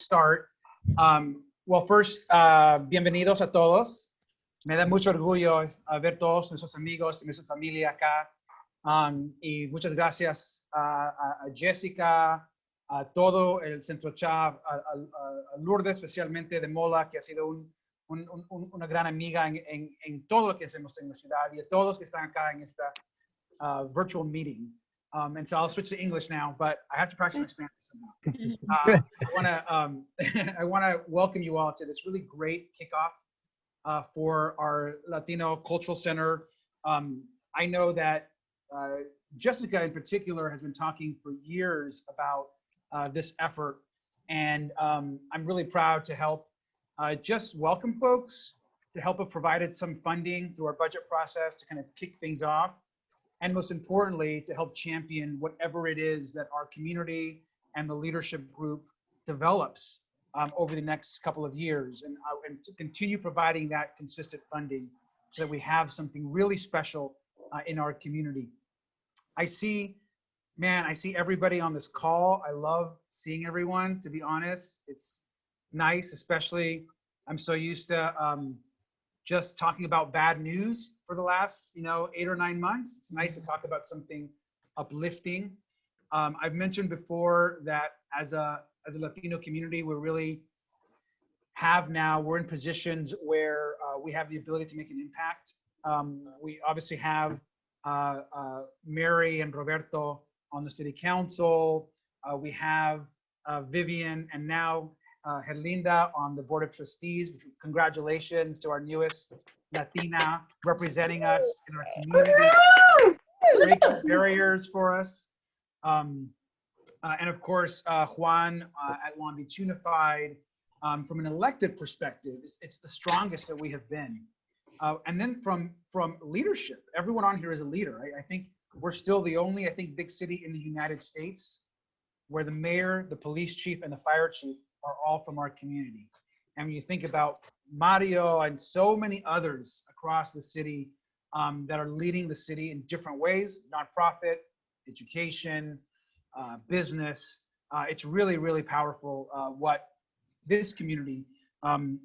start. Well, first, bienvenidos a todos. Me da mucho orgullo ver todos nuestros amigos y nuestra familia acá. Y muchas gracias a Jessica, a todo el Centro CHA, a Lourdes, especialmente de Mola, que ha sido una gran amiga en todo lo que hacemos en la ciudad, y a todos que están acá en esta virtual meeting. And so I'll switch to English now, but I have to practice my Spanish somehow. I want to welcome you all to this really great kickoff for our Latino Cultural Center. I know that Jessica in particular has been talking for years about this effort, and I'm really proud to help just welcome folks, to help have provided some funding through our budget process to kind of kick things off, and most importantly, to help champion whatever it is that our community and the leadership group develops over the next couple of years, and to continue providing that consistent funding so that we have something really special in our community. I see everybody on this call. I love seeing everyone, to be honest. It's nice, especially I'm so used to just talking about bad news for the last 8 or 9 months. It's nice to talk about something uplifting. I've mentioned before that as a Latino community, we're in positions where we have the ability to make an impact. We obviously have Mary and Roberto on the city council. We have Vivian and now Herlinda on the board of trustees. Congratulations to our newest Latina representing us in our community. Breaking barriers for us. And of course, Juan at Long Beach Unified. From an elected perspective, it's the strongest that we have been. And then from leadership, everyone on here is a leader. I think we're still the only, big city in the United States where the mayor, the police chief, and the fire chief are all from our community. And when you think about Mario and so many others across the city that are leading the city in different ways, nonprofit, education, business, it's really, really powerful what this community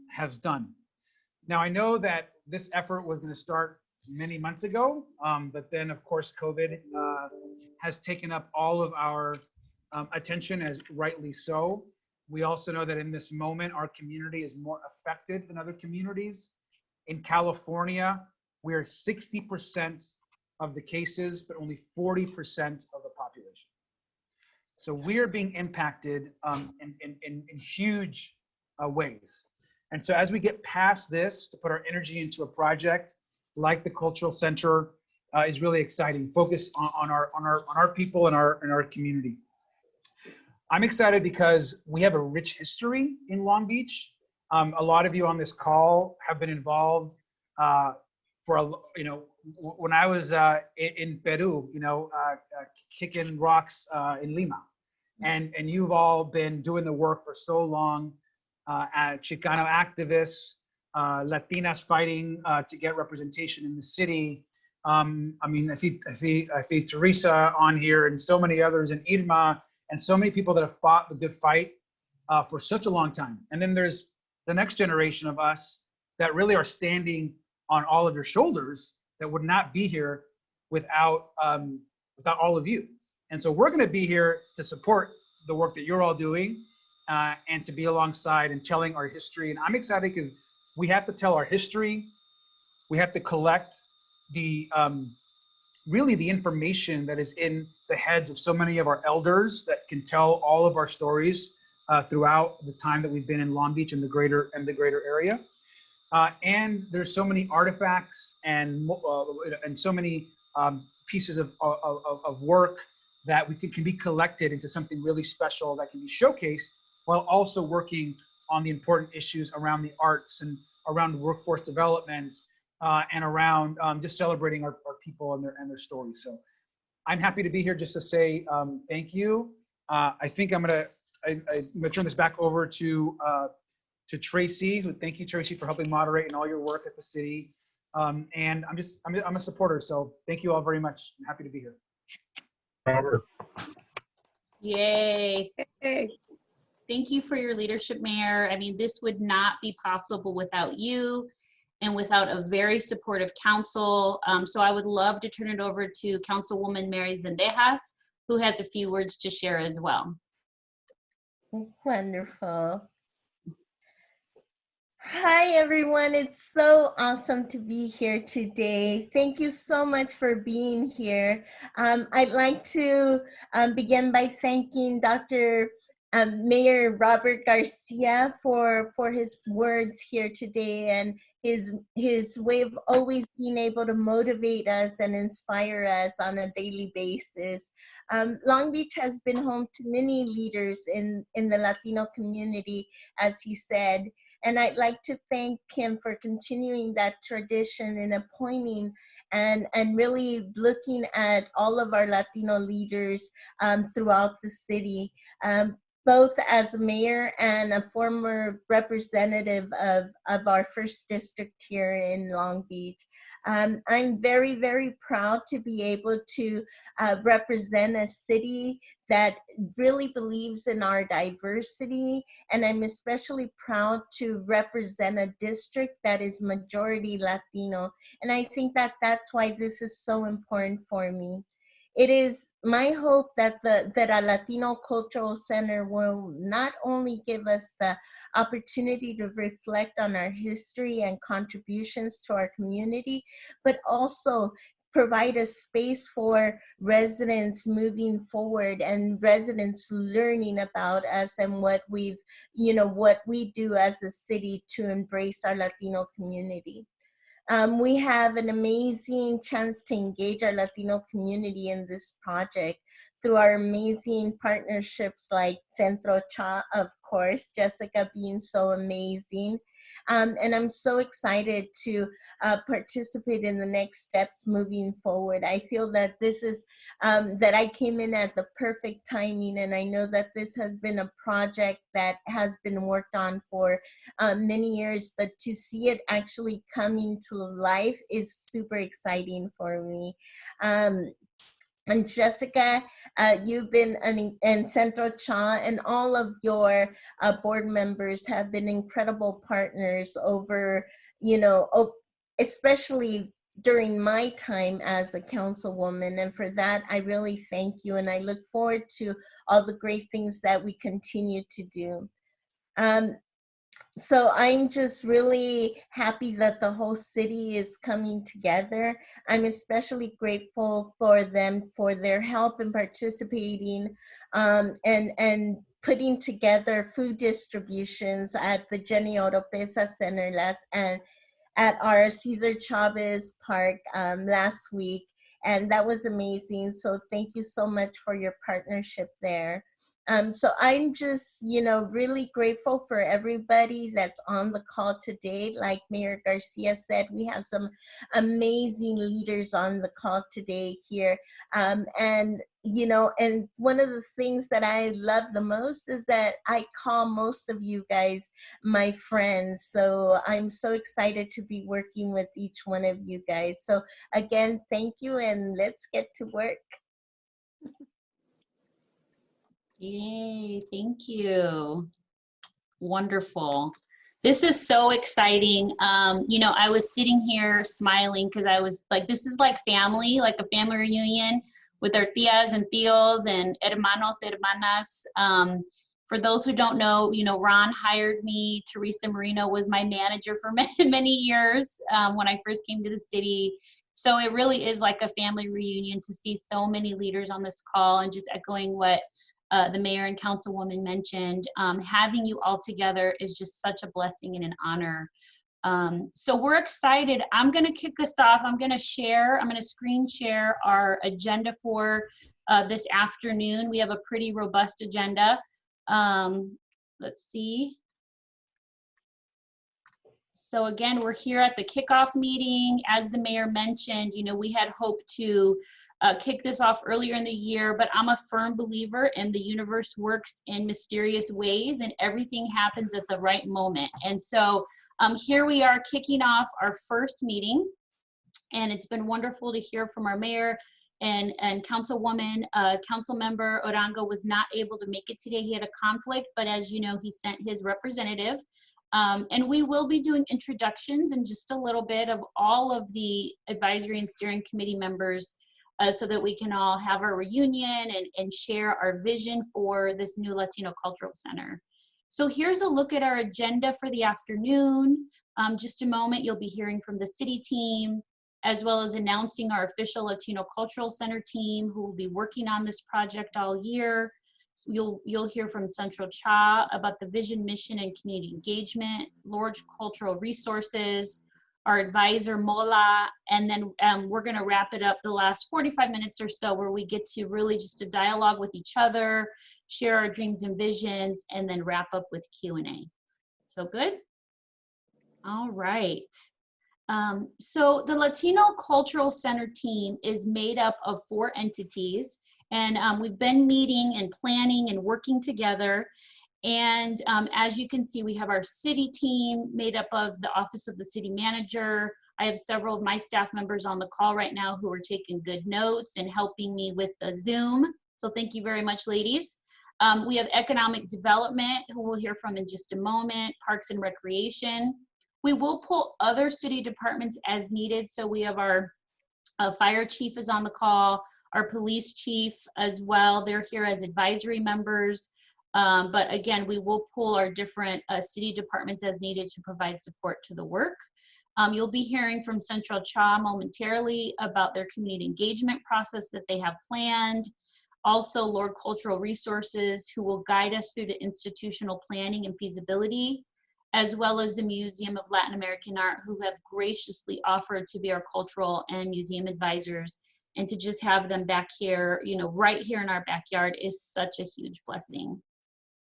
has done. Now, I know that this effort was going to start many months ago, but then of course COVID has taken up all of our attention, as rightly so. We also know that in this moment, our community is more affected than other communities. In California, we are 60% of the cases, but only 40% of the population. So we are being impacted in huge ways. And so as we get past this, to put our energy into a project like the Cultural Center is really exciting. Focus on our people and our community. I'm excited because we have a rich history in Long Beach. A lot of you on this call have been involved when I was in Peru, kicking rocks in Lima. And you've all been doing the work for so long. Chicano activists, Latinas fighting to get representation in the city. I see Teresa on here and so many others, and Irma, and so many people that have fought the good fight for such a long time. And then there's the next generation of us that really are standing on all of your shoulders that would not be here without all of you. And so we're going to be here to support the work that you're all doing and to be alongside and telling our history. And I'm excited because we have to tell our history. We have to collect the really the information that is in the heads of so many of our elders that can tell all of our stories throughout the time that we've been in Long Beach and the greater area. And there's so many artifacts and so many pieces of work that can be collected into something really special that can be showcased, while also working on the important issues around the arts and around workforce development and around just celebrating our people and their stories. So I'm happy to be here just to say thank you. I think I'm gonna turn this back over to Tracy. Thank you, Tracy, for helping moderate and all your work at the city. And I'm a supporter, so thank you all very much. I'm happy to be here. Robert. Yay. Hey. Thank you for your leadership, Mayor. I mean, this would not be possible without you and without a very supportive council. So I would love to turn it over to Councilwoman Mary Zendejas, who has a few words to share as well. Wonderful. Hi, everyone. It's so awesome to be here today. Thank you so much for being here. I'd like to begin by thanking Dr. Mayor Robert Garcia for his words here today and his way of always being able to motivate us and inspire us on a daily basis. Long Beach has been home to many leaders in the Latino community, as he said. And I'd like to thank him for continuing that tradition and appointing and really looking at all of our Latino leaders throughout the city. Both as a mayor and a former representative of our first district here in Long Beach. I'm very, very proud to be able to represent a city that really believes in our diversity, and I'm especially proud to represent a district that is majority Latino, and I think that that's why this is so important for me. It is my hope that a Latino Cultural Center will not only give us the opportunity to reflect on our history and contributions to our community, but also provide a space for residents moving forward and residents learning about us and what we do as a city to embrace our Latino community. We have an amazing chance to engage our Latino community in this project through our amazing partnerships like Centro CHA, of course, Jessica being so amazing. And I'm so excited to participate in the next steps moving forward. I feel that this is, that I came in at the perfect timing, and I know that this has been a project that has been worked on for many years, but to see it actually coming to life is super exciting for me. And Jessica, you've been in Centro CHA, and all of your board members have been incredible partners over, especially during my time as a councilwoman. And for that, I really thank you. And I look forward to all the great things that we continue to do. So I'm just really happy that the whole city is coming together. I'm especially grateful for them for their help in participating and putting together food distributions at the Jenny Oropesa Center and at our Cesar Chavez Park last week. And that was amazing. So thank you so much for your partnership there. So I'm just, really grateful for everybody that's on the call today. Like Mayor Garcia said, we have some amazing leaders on the call today here. And one of the things that I love the most is that I call most of you guys my friends. So I'm so excited to be working with each one of you guys. So again, thank you, and let's get to work. Yay, thank you. Wonderful. This is so exciting. I was sitting here smiling because I was like, this is like family, like a family reunion with our tias and tios and hermanos, hermanas. For those who don't know, Ron hired me. Teresa Marino was my manager for many, many years when I first came to the city. So it really is like a family reunion to see so many leaders on this call, and just echoing what the mayor and councilwoman mentioned, having you all together is just such a blessing and an honor. So we're excited. I'm going to kick us off. I'm going to screen share our agenda for this afternoon. We have a pretty robust agenda. Let's see. So again, we're here at the kickoff meeting. As the mayor mentioned, we had hoped to kick this off earlier in the year, but I'm a firm believer in the universe works in mysterious ways and everything happens at the right moment. And so here we are kicking off our first meeting, and it's been wonderful to hear from our mayor and Councilwoman, Councilmember Uranga was not able to make it today. He had a conflict, but as you know, he sent his representative. And we will be doing introductions in just a little bit of all of the advisory and steering committee members so that we can all have our reunion and share our vision for this new Latino Cultural Center. So here's a look at our agenda for the afternoon. Just a moment, you'll be hearing from the city team, as well as announcing our official Latino Cultural Center team who will be working on this project all year. So you'll hear from Centro CHA about the vision, mission, and community engagement, large cultural resources, our advisor Mola, and then we're gonna wrap it up the last 45 minutes or so where we get to really just a dialogue with each other, share our dreams and visions, and then wrap up with Q&A. So good? All right. So the Latino Cultural Center team is made up of 4 entities, and we've been meeting and planning and working together. And as you can see, we have our city team made up of the Office of the City Manager. I have several of my staff members on the call right now who are taking good notes and helping me with the Zoom. So thank you very much, ladies. We have Economic Development, who we'll hear from in just a moment, Parks and Recreation. We will pull other city departments as needed. So we have our fire chief is on the call, our police chief as well. They're here as advisory members. But again, we will pull our different city departments as needed to provide support to the work. You'll be hearing from Centro CHA momentarily about their community engagement process that they have planned. Also, Lord Cultural Resources, who will guide us through the institutional planning and feasibility, as well as the Museum of Latin American Art, who have graciously offered to be our cultural and museum advisors. And to just have them back here, you know, right here in our backyard is such a huge blessing.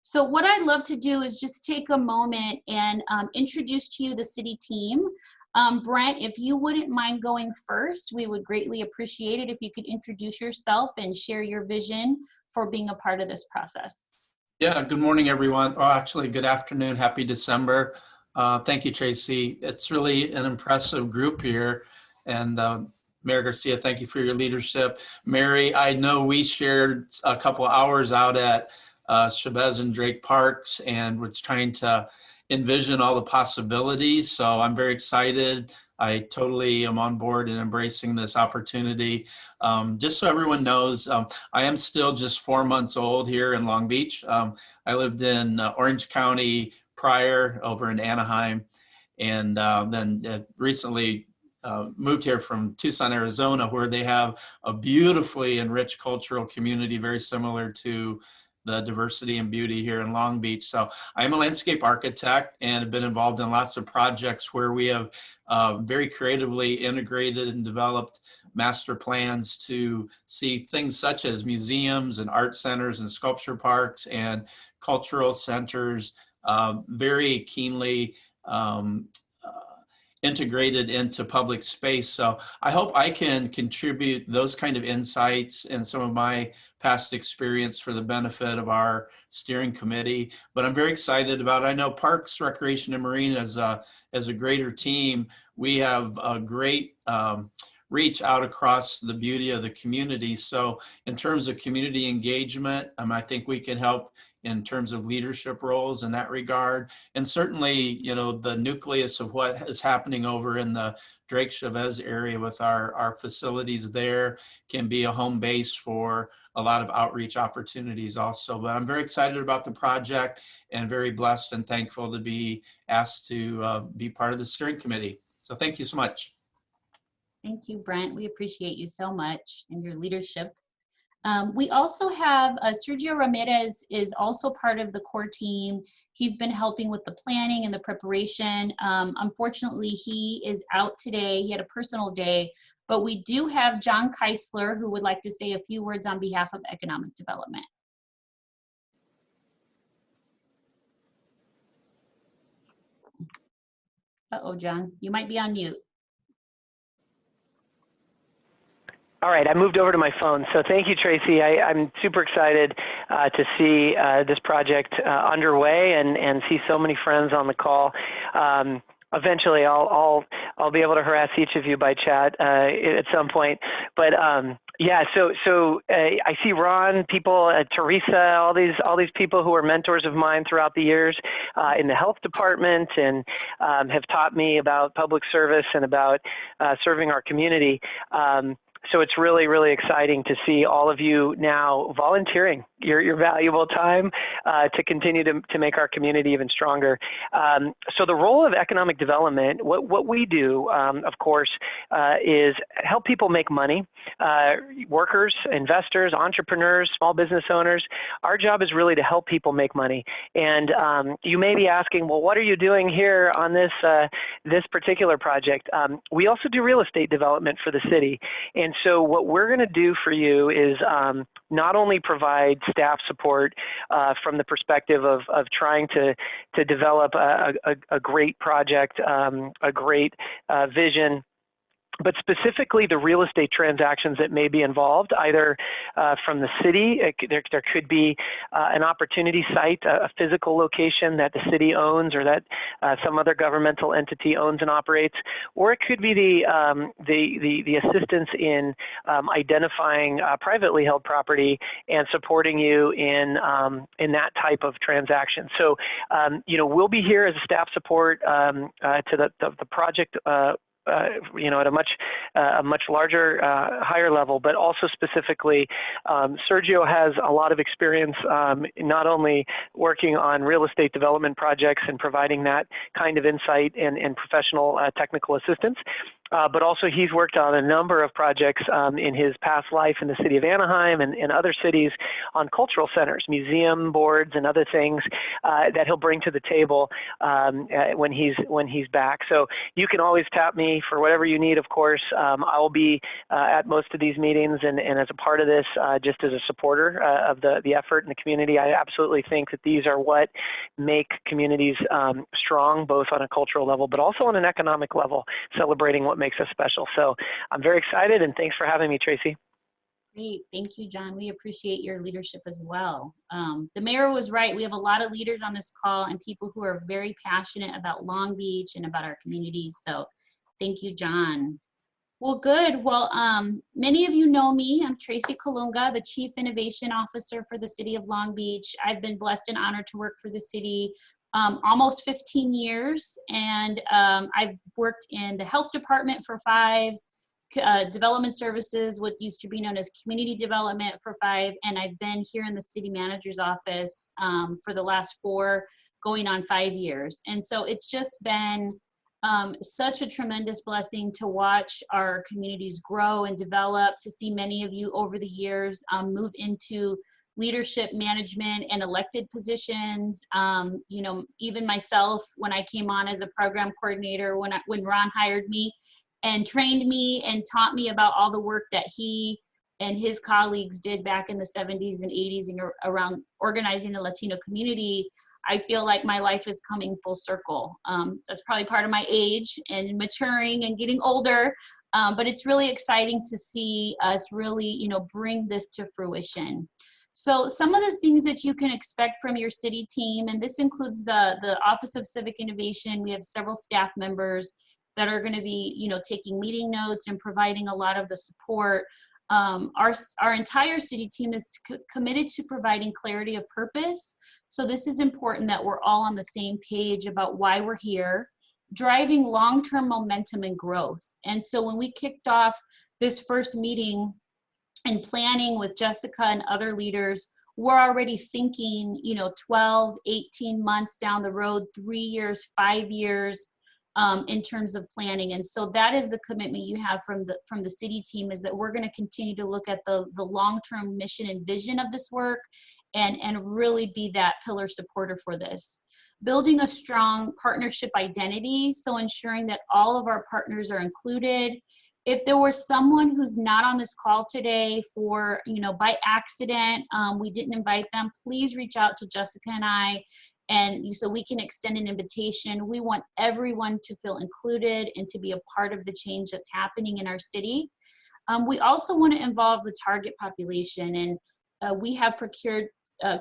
So what I'd love to do is just take a moment and introduce to you the city team. Brent, if you wouldn't mind going first, we would greatly appreciate it if you could introduce yourself and share your vision for being a part of this process. Yeah, good morning, everyone. Oh, actually, good afternoon. Happy December. Thank you, Tracy. It's really an impressive group here. And Mayor Garcia, thank you for your leadership. Mary, I know we shared a couple hours out at Chavez and Drake Parks and was trying to envision all the possibilities. So I'm very excited. I totally am on board and embracing this opportunity. Just so everyone knows, I am still just 4 months old here in Long Beach. I lived in Orange County prior, over in Anaheim, and then recently moved here from Tucson, Arizona, where they have a beautifully enriched cultural community, very similar to the diversity and beauty here in Long Beach. So I'm a landscape architect and have been involved in lots of projects where we have very creatively integrated and developed master plans to see things such as museums and art centers and sculpture parks and cultural centers very keenly integrated into public space. So I hope I can contribute those kind of insights and some of my past experience for the benefit of our steering committee. But I'm very excited about it. I know Parks, Recreation, and Marine as a greater team, we have a great reach out across the beauty of the community. So in terms of community engagement, I think we can help in terms of leadership roles in that regard. And certainly, you know, the nucleus of what is happening over in the Drake Chavez area with our facilities there can be a home base for a lot of outreach opportunities also. But I'm very excited about the project and very blessed and thankful to be asked to be part of the steering committee. So thank you so much. Thank you, Brent. We appreciate you so much and your leadership. We also have Sergio Ramirez is also part of the core team. He's been helping with the planning and the preparation. Unfortunately, he is out today. He had a personal day, but we do have John Keisler who would like to say a few words on behalf of economic development. Uh-oh, John, you might be on mute. All right, I moved over to my phone. So thank you, Tracy. I'm super excited to see this project underway and see so many friends on the call. Eventually, I'll be able to harass each of you by chat at some point. But Yeah, so I see Ron, people, Teresa, all these people who are mentors of mine throughout the years in the health department, and have taught me about public service and about serving our community. So it's really, really exciting to see all of you now volunteering your valuable time to continue to make our community even stronger. So the role of economic development, what we do, of course, is help people make money, workers, investors, entrepreneurs, small business owners. Our job is really to help people make money. And you may be asking, well, what are you doing here on this particular project? We also do real estate development for the city. And so what we're going to do for you is not only provide staff support from the perspective of trying to develop a great project, a great vision, but specifically the real estate transactions that may be involved, either from the city, there could be an opportunity site, a physical location that the city owns or that some other governmental entity owns and operates, or it could be the assistance in identifying privately held property and supporting you in that type of transaction. So, you know, we'll be here as a staff support to the project you know, at a much larger, higher level, but also specifically, Sergio has a lot of experience not only working on real estate development projects and providing that kind of insight and professional technical assistance, but also he's worked on a number of projects in his past life in the city of Anaheim and other cities on cultural centers, museum boards, and other things that he'll bring to the table when he's back. So you can always tap me for whatever you need. Of course, I will be at most of these meetings and as a part of this, just as a supporter of the effort in the community. I absolutely think that these are what make communities strong, both on a cultural level, but also on an economic level, celebrating what makes us special. So I'm very excited, and thanks for having me, Tracy. Great, thank you, John. We appreciate your leadership as well. The mayor was right. We have a lot of leaders on this call and people who are very passionate about Long Beach and about our communities. So thank you, John. Well, good. Well, many of you know me. I'm Tracy Kolonka, the Chief Innovation Officer for the City of Long Beach. I've been blessed and honored to work for the city almost 15 years, and I've worked in the health department for 5, development services, what used to be known as community development, for 5, and I've been here in the city manager's office for the last 4, going on 5 years. And so it's just been such a tremendous blessing to watch our communities grow and develop, to see many of you over the years move into leadership, management, and elected positions. You know, even myself, when I came on as a program coordinator, when Ron hired me and trained me and taught me about all the work that he and his colleagues did back in the 70s and 80s and around organizing the Latino community, I feel like my life is coming full circle. That's probably part of my age and maturing and getting older, but it's really exciting to see us really, you know, bring this to fruition. So some of the things that you can expect from your city team, and this includes the Office of Civic Innovation. We have several staff members that are going to be, you know, taking meeting notes and providing a lot of the support. Our entire city team is committed to providing clarity of purpose. So this is important that we're all on the same page about why we're here, driving long-term momentum and growth. And so when we kicked off this first meeting and planning with Jessica and other leaders, we're already thinking, you know, 12, 18 months down the road, 3 years, 5 years, in terms of planning. And so that is the commitment you have from the city team, is that we're going to continue to look at the long-term mission and vision of this work and really be that pillar supporter for this. Building a strong partnership identity, so ensuring that all of our partners are included. If there was someone who's not on this call today for, you know, by accident, we didn't invite them, please reach out to Jessica and I, and so we can extend an invitation. We want everyone to feel included and to be a part of the change that's happening in our city. We also want to involve the target population, and we have procured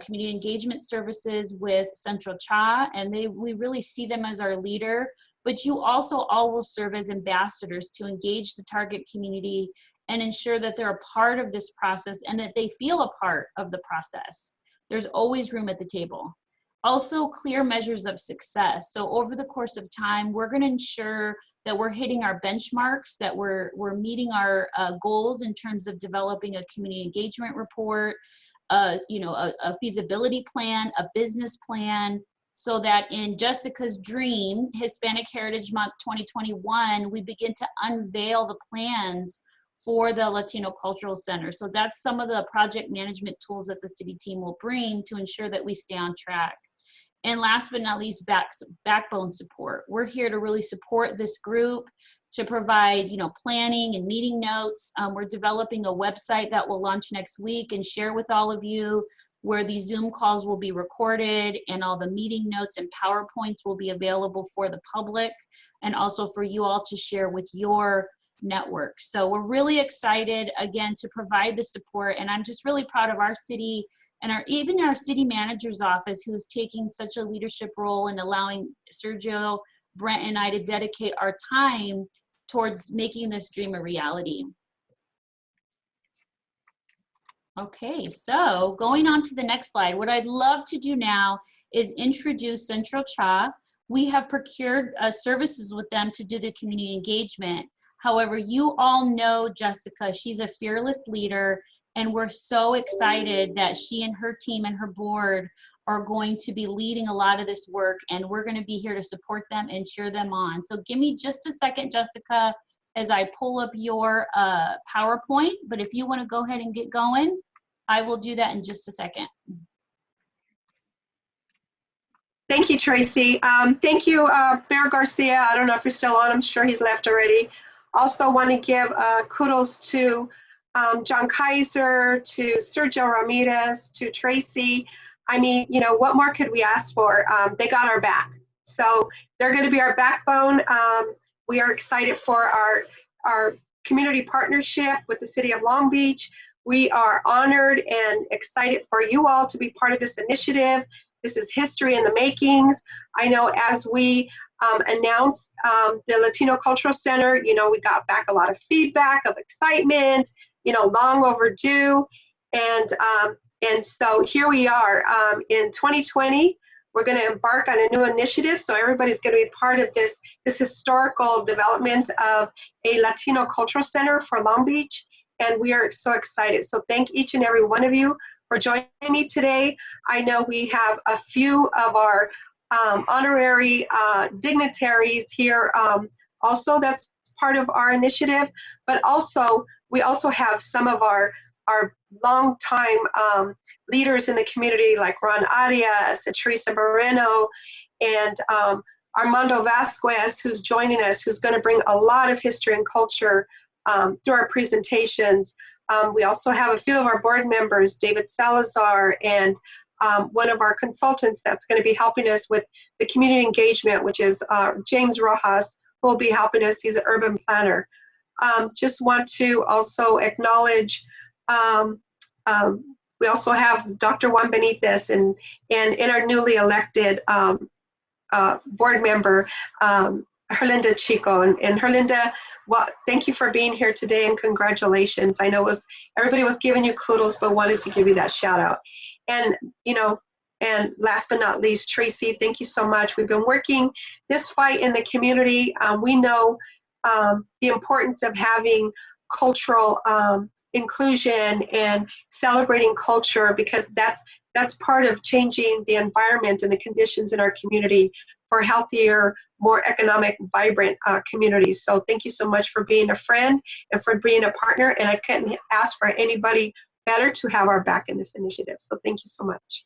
community engagement services with Centro CHA, and we really see them as our leader, but you also all will serve as ambassadors to engage the target community and ensure that they're a part of this process and that they feel a part of the process. There's always room at the table. Also, clear measures of success. So over the course of time, we're going to ensure that we're hitting our benchmarks, that we're meeting our goals in terms of developing a community engagement report, a feasibility plan, a business plan, so that in Jessica's Dream, Hispanic Heritage Month 2021, we begin to unveil the plans for the Latino Cultural Center. So that's some of the project management tools that the city team will bring to ensure that we stay on track. And last but not least, backbone support. We're here to really support this group, to provide, planning and meeting notes. We're developing a website that will launch next week and share with all of you, where these Zoom calls will be recorded and all the meeting notes and PowerPoints will be available for the public and also for you all to share with your network. So we're really excited, again, to provide the support. And I'm just really proud of our city and even our city manager's office, who's taking such a leadership role in allowing Sergio, Brent, and I to dedicate our time towards making this dream a reality. Okay, so going on to the next slide, what I'd love to do now is introduce Centro CHA. We have procured services with them to do the community engagement. However, you all know Jessica. She's a fearless leader, and we're so excited that she and her team and her board are going to be leading a lot of this work, and we're going to be here to support them and cheer them on. So give me just a second, Jessica, as I pull up your PowerPoint, but if you want to go ahead and get going, I will do that in just a second. Thank you, Tracy. Thank you, Mayor Garcia. I don't know if you're still on. I'm sure he's left already. Also want to give kudos to John Kaiser, to Sergio Ramirez, to Tracy. I mean, what more could we ask for? They got our back. So they're going to be our backbone. We are excited for our community partnership with the city of Long Beach. We are honored and excited for you all to be part of this initiative. This is history in the makings. I know as we announced the Latino Cultural Center, we got back a lot of feedback of excitement, long overdue. And so here we are in 2020. We're going to embark on a new initiative, so everybody's going to be part of this historical development of a Latino Cultural Center for Long Beach, and we are so excited. So thank each and every one of you for joining me today. I know we have a few of our honorary dignitaries here also that's part of our initiative, but also we also have some of our long-time leaders in the community like Ron Arias and Teresa Moreno and Armando Vasquez, who's joining us, who's going to bring a lot of history and culture through our presentations. We also have a few of our board members, David Salazar, and one of our consultants that's going to be helping us with the community engagement, which is James Rojas, who will be helping us. He's an urban planner. Just want to also acknowledge we also have Dr. Juan Benitez and our newly elected board member, Herlinda Chico. And Herlinda, well, thank you for being here today and congratulations. I know everybody was giving you kudos, but wanted to give you that shout out. And, and last but not least, Tracy, thank you so much. We've been working this fight in the community. We know the importance of having cultural inclusion and celebrating culture, because that's part of changing the environment and the conditions in our community for healthier, more economic, vibrant communities. So thank you so much for being a friend and for being a partner, and I couldn't ask for anybody better to have our back in this initiative. So thank you so much.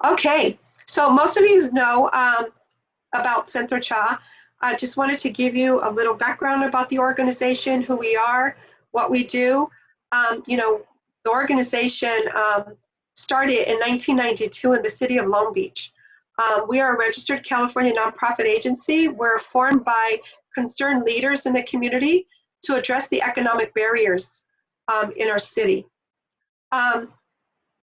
Okay, so most of you know about Centro CHA. I just wanted to give you a little background about the organization, who we are, what we do. The organization started in 1992 in the city of Long Beach. We are a registered California nonprofit agency. We're formed by concerned leaders in the community to address the economic barriers in our city.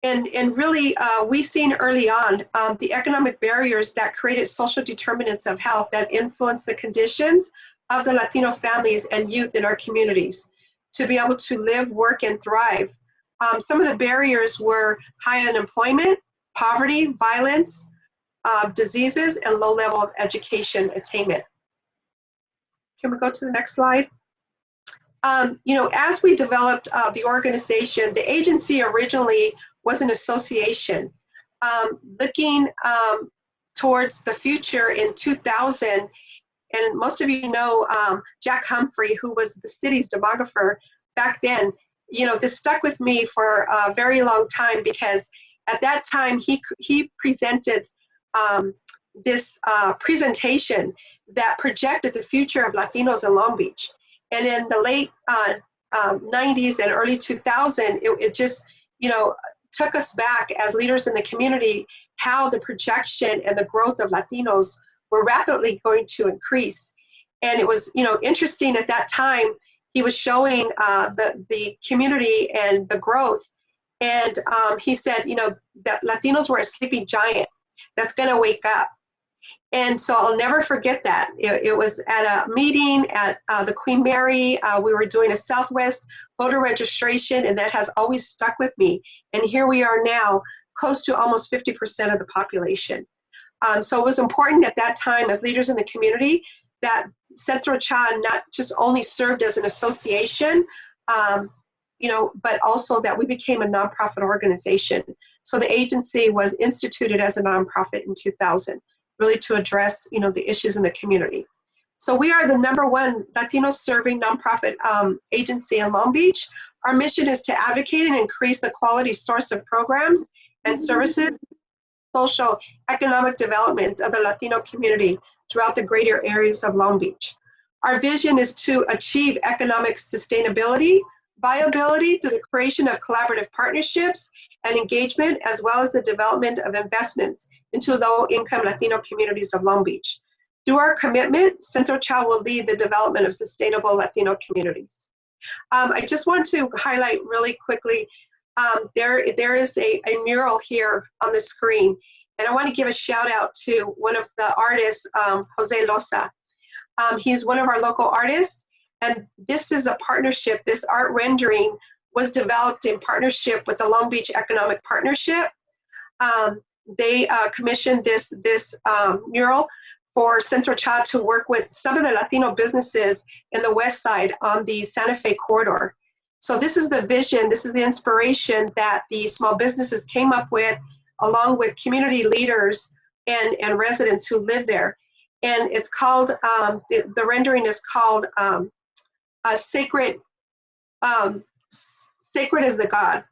And really, we seen early on the economic barriers that created social determinants of health that influence the conditions of the Latino families and youth in our communities to be able to live, work, and thrive. Some of the barriers were high unemployment, poverty, violence, diseases, and low level of education attainment. Can we go to the next slide? As we developed the organization, the agency originally was an association. Looking towards the future in 2000, and most of you know Jack Humphrey, who was the city's demographer back then. This stuck with me for a very long time because at that time he presented this presentation that projected the future of Latinos in Long Beach. And in the late 90s and early 2000, it just, took us back as leaders in the community, how the projection and the growth of Latinos were rapidly going to increase. And it was, interesting at that time, he was showing the community and the growth. And he said, that Latinos were a sleeping giant that's going to wake up. And so I'll never forget that. It was at a meeting at the Queen Mary. We were doing a Southwest voter registration, and that has always stuck with me. And here we are now, close to almost 50% of the population. So it was important at that time as leaders in the community that Centro CHA not just only served as an association, but also that we became a nonprofit organization. So the agency was instituted as a nonprofit in 2000. Really to address, the issues in the community. So we are the #1 Latino serving nonprofit agency in Long Beach. Our mission is to advocate and increase the quality source of programs and services, social, economic development of the Latino community throughout the greater areas of Long Beach. Our vision is to achieve economic sustainability, viability through the creation of collaborative partnerships and engagement, as well as the development of investments into low-income Latino communities of Long Beach. Through our commitment, Centro CHA will lead the development of sustainable Latino communities. I just want to highlight really quickly, there is a mural here on the screen, and I want to give a shout out to one of the artists, Jose Loza. He's one of our local artists, and this is a partnership. This art rendering was developed in partnership with the Long Beach Economic Partnership. They commissioned this mural for Centro CHA to work with some of the Latino businesses in the West Side on the Santa Fe corridor. So this is the vision, this is the inspiration that the small businesses came up with, along with community leaders and residents who live there. And it's called, the rendering is called Sacred is the God,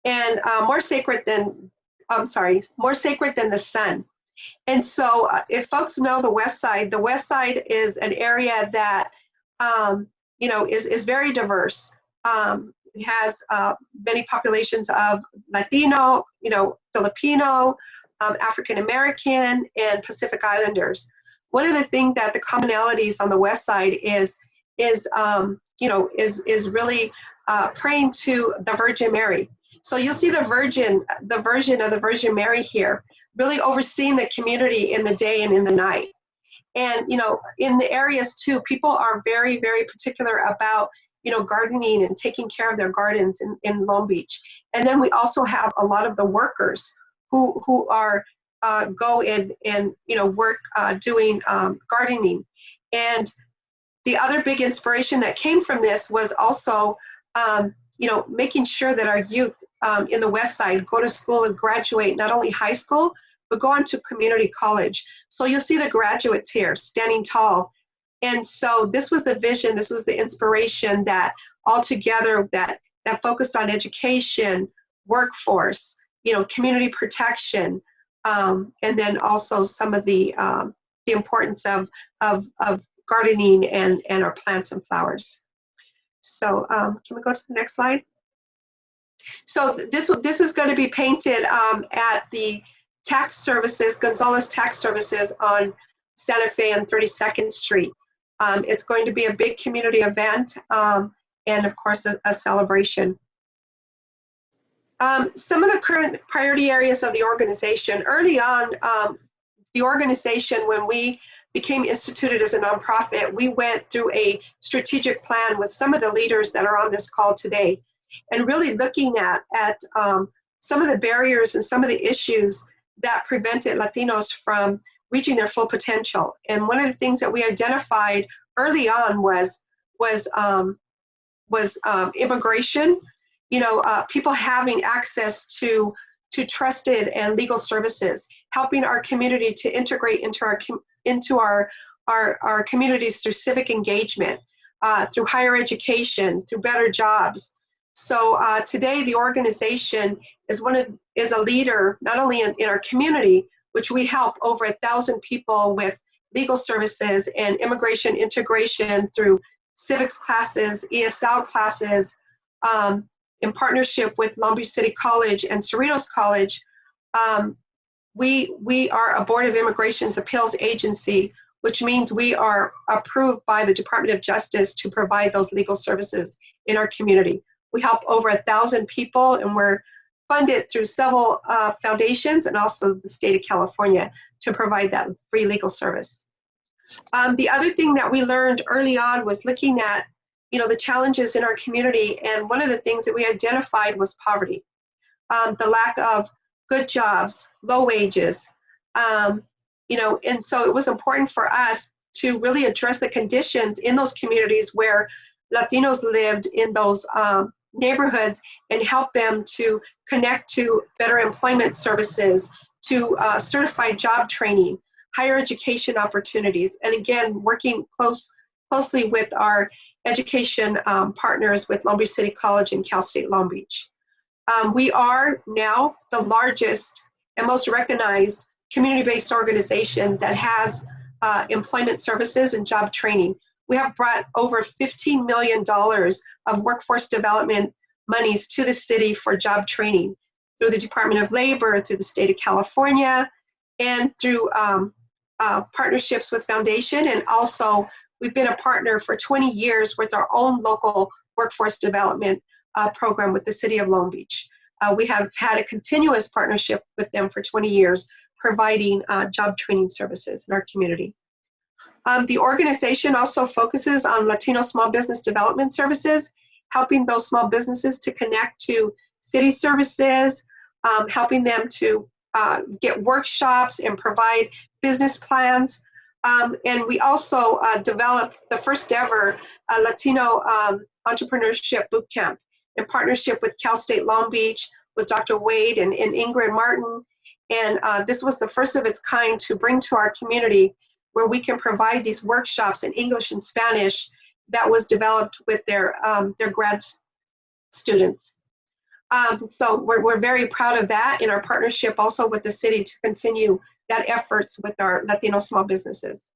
and more sacred than the sun. And so if folks know the West Side is an area that, is very diverse. It has many populations of Latino, Filipino, African American, and Pacific Islanders. One of the things that the commonalities on the West Side is really praying to the Virgin Mary. So you'll see the version of the Virgin Mary here, really overseeing the community in the day and in the night. And, in the areas too, people are very, very particular about, gardening and taking care of their gardens in Long Beach. And then we also have a lot of the workers who are go and work doing gardening. And the other big inspiration that came from this was also, making sure that our youth in the West Side go to school and graduate not only high school, but go on to community college. So you'll see the graduates here standing tall. And so this was the vision, this was the inspiration that all together that focused on education, workforce, community protection, and then also some of the importance of gardening and our plants and flowers. So can we go to the next slide? So this is going to be painted at the tax services, Gonzalez Tax Services on Santa Fe and 32nd Street. It's going to be a big community event and of course a celebration. Some of the current priority areas of the organization. Early on, the organization, when we became instituted as a nonprofit, we went through a strategic plan with some of the leaders that are on this call today, and really looking at some of the barriers and some of the issues that prevented Latinos from reaching their full potential. And one of the things that we identified early on was immigration. People having access to trusted and legal services, helping our community to integrate into our communities through civic engagement, through higher education, through better jobs. So today the organization is a leader not only in our community, which we help over 1,000 people with legal services and immigration integration through civics classes, ESL classes, in partnership with Long Beach City College and Cerritos College. We are a Board of Immigration's appeals agency, which means we are approved by the Department of Justice to provide those legal services in our community. We help over 1,000 people, and we're funded through several foundations and also the state of California to provide that free legal service. The other thing that we learned early on was looking at the challenges in our community, and one of the things that we identified was poverty, the lack of good jobs, low wages, and so it was important for us to really address the conditions in those communities where Latinos lived in those neighborhoods and help them to connect to better employment services, to certified job training, higher education opportunities, and again, working closely with our education partners with Long Beach City College and Cal State Long Beach. We are now the largest and most recognized community-based organization that has employment services and job training. We have brought over $15 million of workforce development monies to the city for job training through the Department of Labor, through the state of California, and through partnerships with foundation. And also, we've been a partner for 20 years with our own local workforce development program with the city of Long Beach. We have had a continuous partnership with them for 20 years, providing job training services in our community. The organization also focuses on Latino small business development services, helping those small businesses to connect to city services, helping them to get workshops and provide business plans. And we also developed the first ever Latino Entrepreneurship Bootcamp in partnership with Cal State Long Beach, with Dr. Wade and Ingrid Martin. And this was the first of its kind to bring to our community, where we can provide these workshops in English and Spanish that was developed with their grad students. So we're very proud of that in our partnership also with the city to continue that efforts with our Latino small businesses.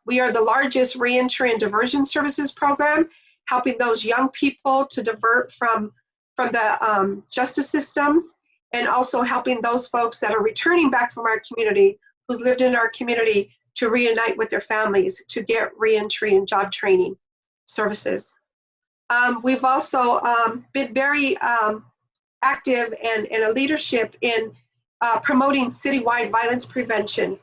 We are the largest reentry and diversion services program, helping those young people to divert from the justice systems, and also helping those folks that are returning back from our community, who's lived in our community, to reunite with their families to get reentry and job training services. We've also been very active and a leadership in promoting citywide violence prevention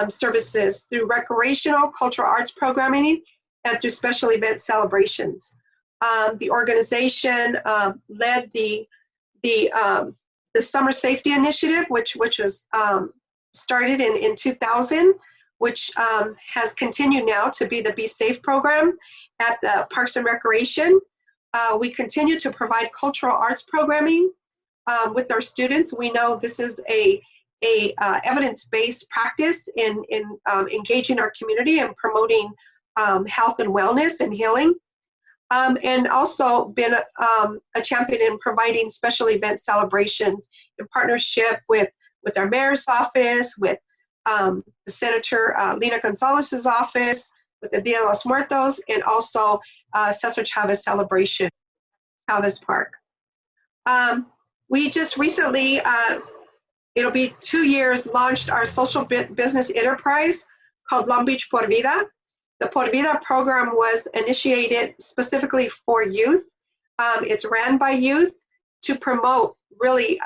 services through recreational cultural arts programming and through special event celebrations. The organization led the Summer Safety Initiative, which was started in 2000, which has continued now to be the Be Safe program at the Parks and Recreation. We continue to provide cultural arts programming with our students. We know this is a evidence-based practice in engaging our community and promoting health and wellness and healing. And also been a champion in providing special event celebrations in partnership with our mayor's office, with the Senator Celina Gonzalez's office, with the Dia de los Muertos, and also Cesar Chavez celebration, Chavez Park. We just recently, it'll be 2 years, launched our social business enterprise called Long Beach Por Vida. The Por Vida program was initiated specifically for youth. It's ran by youth to promote really,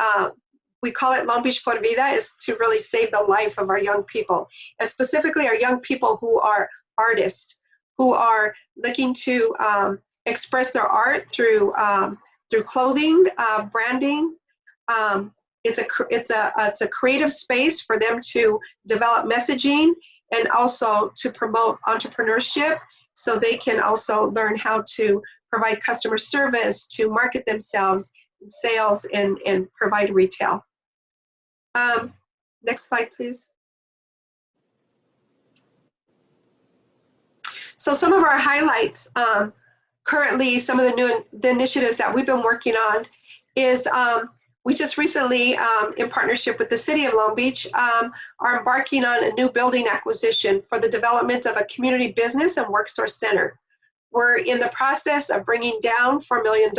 we call it Long Beach Por Vida, is to really save the life of our young people, and specifically our young people who are artists, who are looking to express their art through clothing, branding. It's a creative space for them to develop messaging and also to promote entrepreneurship, so they can also learn how to provide customer service, to market themselves, sales, and provide retail. Next slide, please. So some of our highlights, currently, some of the initiatives that we've been working on is we just recently, in partnership with the City of Long Beach, are embarking on a new building acquisition for the development of a community business and workforce center. We're in the process of bringing down $4 million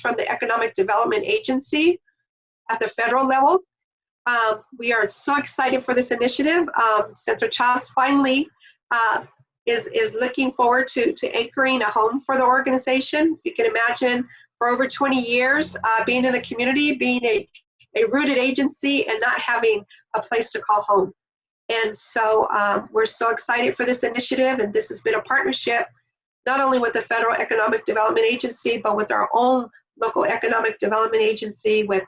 from the Economic Development Agency at the federal level. We are so excited for this initiative. Centro CHA finally is looking forward to anchoring a home for the organization. If you can imagine, for over 20 years, being in the community, being a rooted agency and not having a place to call home. And so we're so excited for this initiative, and this has been a partnership not only with the Federal Economic Development Agency, but with our own local economic development agency, with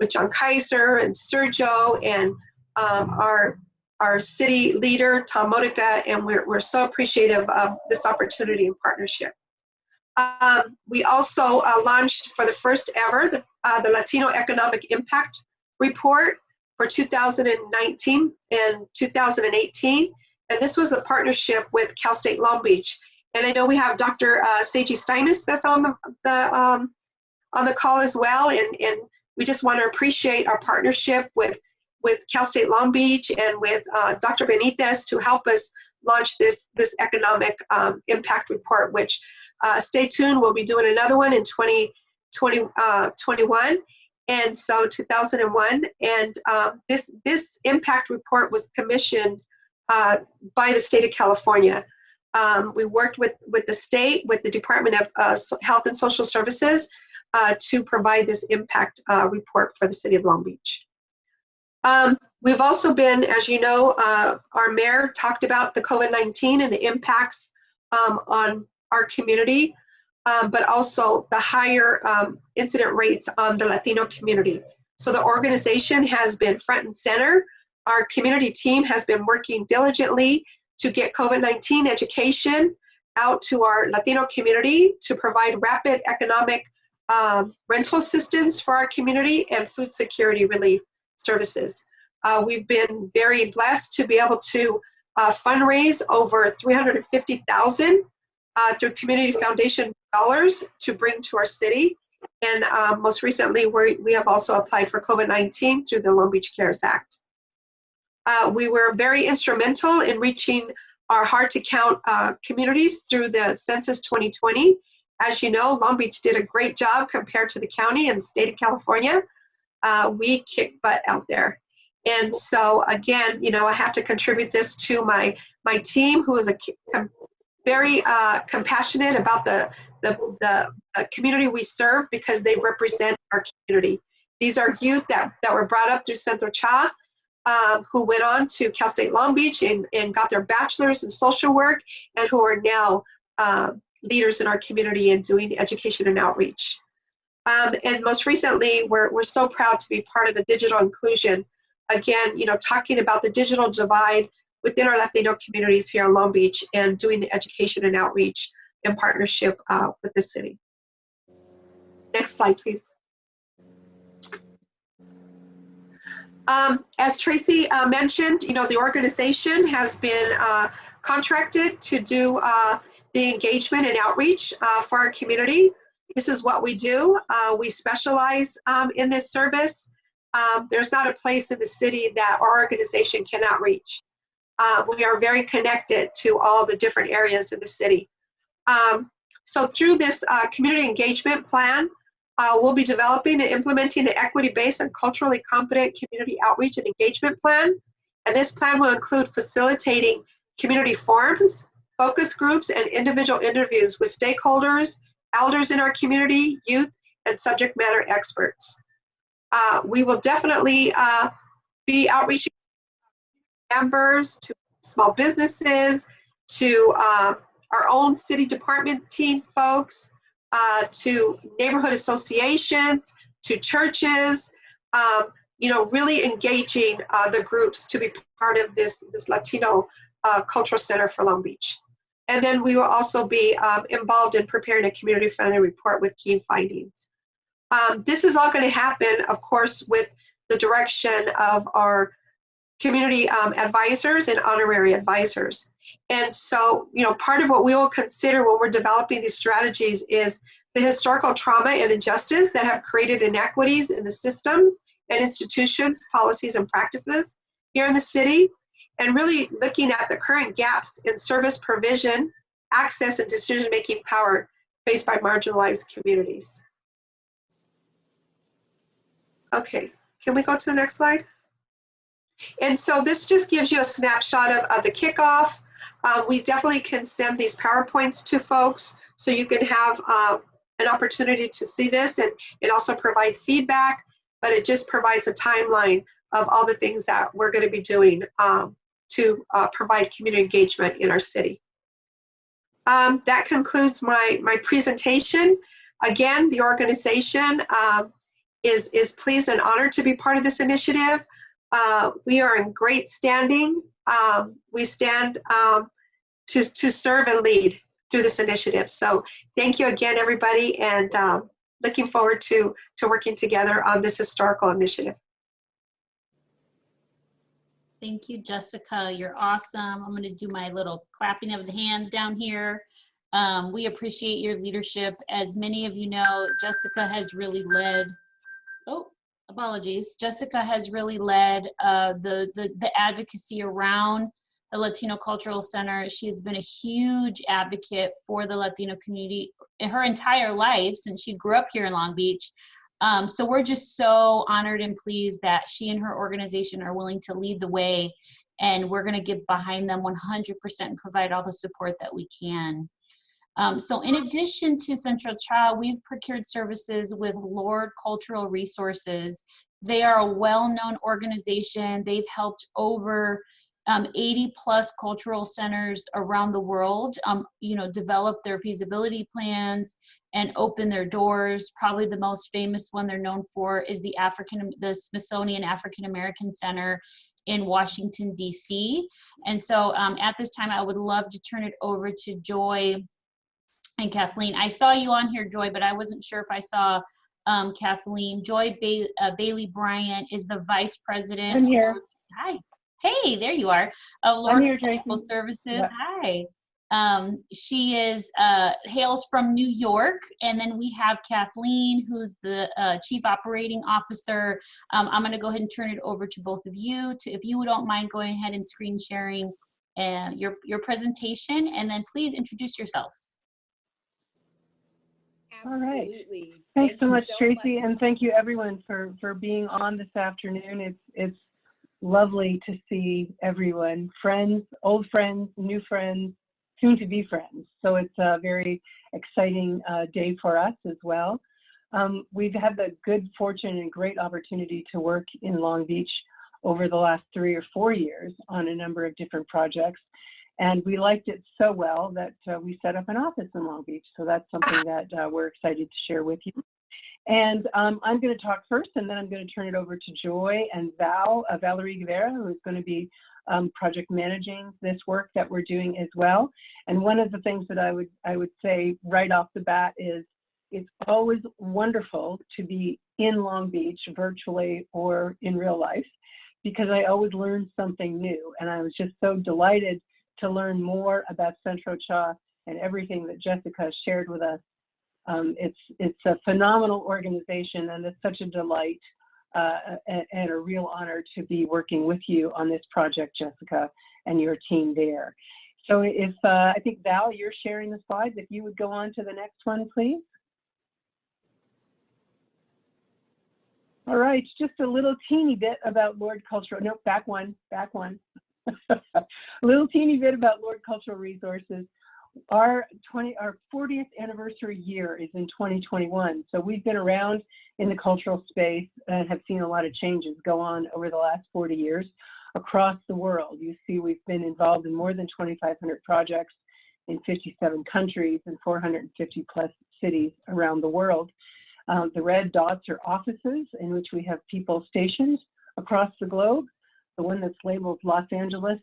John Kaiser and Sergio and our city leader, Tom Modica, and we're so appreciative of this opportunity and partnership. We also launched for the first ever the Latino Economic Impact Report for 2019 and 2018, and this was a partnership with Cal State Long Beach. And I know we have Dr. Seiji Steinmetz that's on the call as well, and we just want to appreciate our partnership with Cal State Long Beach and with Dr. Benitez to help us launch this economic impact report, which stay tuned, we'll be doing another one in 2021, and so 2001. And this impact report was commissioned by the state of California. We worked with the state, with the Department of Health and Social Services to provide this impact report for the city of Long Beach. We've also been, as you know, our mayor talked about the COVID-19 and the impacts on our community, but also the higher incident rates on the Latino community. So the organization has been front and center. Our community team has been working diligently to get COVID-19 education out to our Latino community, to provide rapid economic rental assistance for our community and food security relief services. We've been very blessed to be able to fundraise over $350,000 through Community Foundation dollars to bring to our city. And most recently, we have also applied for COVID-19 through the Long Beach CARES Act. We were very instrumental in reaching our hard-to-count communities through the Census 2020. As you know, Long Beach did a great job compared to the county and the state of California. We kicked butt out there. And so again, you know, I have to contribute this to my team, who is very compassionate about the community we serve, because they represent our community. These are youth that were brought up through Centro CHA, who went on to Cal State Long Beach and got their bachelor's in social work, and who are now leaders in our community and doing education and outreach. And most recently, we're so proud to be part of the digital inclusion. Again, you know, talking about the digital divide within our Latino communities here in Long Beach and doing the education and outreach in partnership with the city. Next slide, please. As Tracy mentioned, you know, the organization has been contracted to do the engagement and outreach for our community. This is what we do. We specialize in this service. There's not a place in the city that our organization cannot reach. We are very connected to all the different areas in the city. So through this community engagement plan, we'll be developing and implementing an equity-based and culturally competent community outreach and engagement plan. And this plan will include facilitating community forums, focus groups, and individual interviews with stakeholders, elders in our community, youth, and subject matter experts. We will definitely be outreaching to members, to small businesses, to our own city department team folks, to neighborhood associations, to churches, really engaging the groups to be part of this Latino Cultural Center for Long Beach. And then we will also be involved in preparing a community-friendly report with key findings. This is all going to happen, of course, with the direction of our community advisors and honorary advisors. And so, part of what we will consider when we're developing these strategies is the historical trauma and injustice that have created inequities in the systems and institutions, policies, and practices here in the city, and really looking at the current gaps in service provision, access, and decision-making power faced by marginalized communities. Okay, can we go to the next slide? And so this just gives you a snapshot of the kickoff. We definitely can send these PowerPoints to folks so you can have an opportunity to see this and also provide feedback, but it just provides a timeline of all the things that we're going to be doing to provide community engagement in our city. That concludes my presentation. Again, the organization is pleased and honored to be part of this initiative. We are in great standing. We stand to serve and lead through this initiative. So thank you again, everybody, and looking forward to working together on this historical initiative. Thank you, Jessica. You're awesome. I'm going to do my little clapping of the hands down here. We appreciate your leadership. As many of you know, Jessica has really led, Jessica has really led the advocacy around the Latino Cultural Center. She has been a huge advocate for the Latino community in her entire life since she grew up here in Long Beach. So we're just so honored and pleased that she and her organization are willing to lead the way, and we're going to get behind them 100% and provide all the support that we can. So in addition to Centro CHA, we've procured services with Lord Cultural Resources. They are a well-known organization. They've helped over 80 plus cultural centers around the world, develop their feasibility plans and open their doors. Probably the most famous one they're known for is the Smithsonian African American Center in Washington, D.C. And so at this time, I would love to turn it over to Joy and Kathleen. I saw you on here, Joy, but I wasn't sure if I saw Kathleen. Joy Bailey Bryant is the Vice President. I'm here. Hi. Hey, there you are. Of Lord Cultural Services. Yeah. Hi. She hails from New York, and then we have Kathleen, who's the Chief Operating Officer. I'm going to go ahead and turn it over to both of you. If you don't mind going ahead and screen sharing your presentation, and then please introduce yourselves. Absolutely. All right. Thanks so much, Tracy, and thank you everyone for being on this afternoon. It's lovely to see everyone, friends, old friends, new friends, soon to be friends. So it's a very exciting day for us as well. We've had the good fortune and great opportunity to work in Long Beach over the last 3 or 4 years on a number of different projects. And we liked it so well that we set up an office in Long Beach. So that's something that we're excited to share with you. And I'm going to talk first, and then I'm going to turn it over to Joy and Valerie Guevara, who is going to be project managing this work that we're doing as well. And one of the things that I would say right off the bat is it's always wonderful to be in Long Beach virtually or in real life, because I always learn something new. And I was just so delighted to learn more about Centro CHA and everything that Jessica shared with us. It's a phenomenal organization, and it's such a delight and a real honor to be working with you on this project, Jessica, and your team there. So if I think, Val, you're sharing the slides, if you would go on to the next one, please. All right, just a little teeny bit about Lord Cultural, no, back one. A little teeny bit about Lord Cultural Resources. Our 40th anniversary year is in 2021. So we've been around in the cultural space and have seen a lot of changes go on over the last 40 years across the world. You see, we've been involved in more than 2,500 projects in 57 countries and 450 plus cities around the world. The red dots are offices in which we have people stationed across the globe. The one that's labeled Los Angeles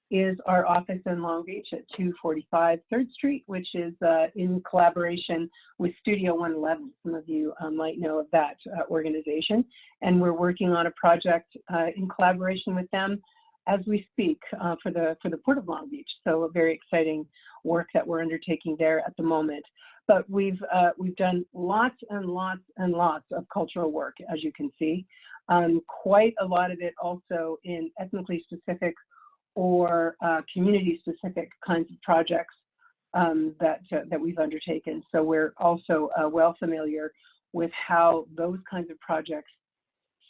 is our office in Long Beach at 245 3rd Street, which is in collaboration with Studio 111. Some of you might know of that organization. And we're working on a project in collaboration with them as we speak for the Port of Long Beach. So a very exciting work that we're undertaking there at the moment. But we've done lots and lots and lots of cultural work, as you can see. Quite a lot of it also in ethnically specific or community-specific kinds of projects that we've undertaken. So we're also well familiar with how those kinds of projects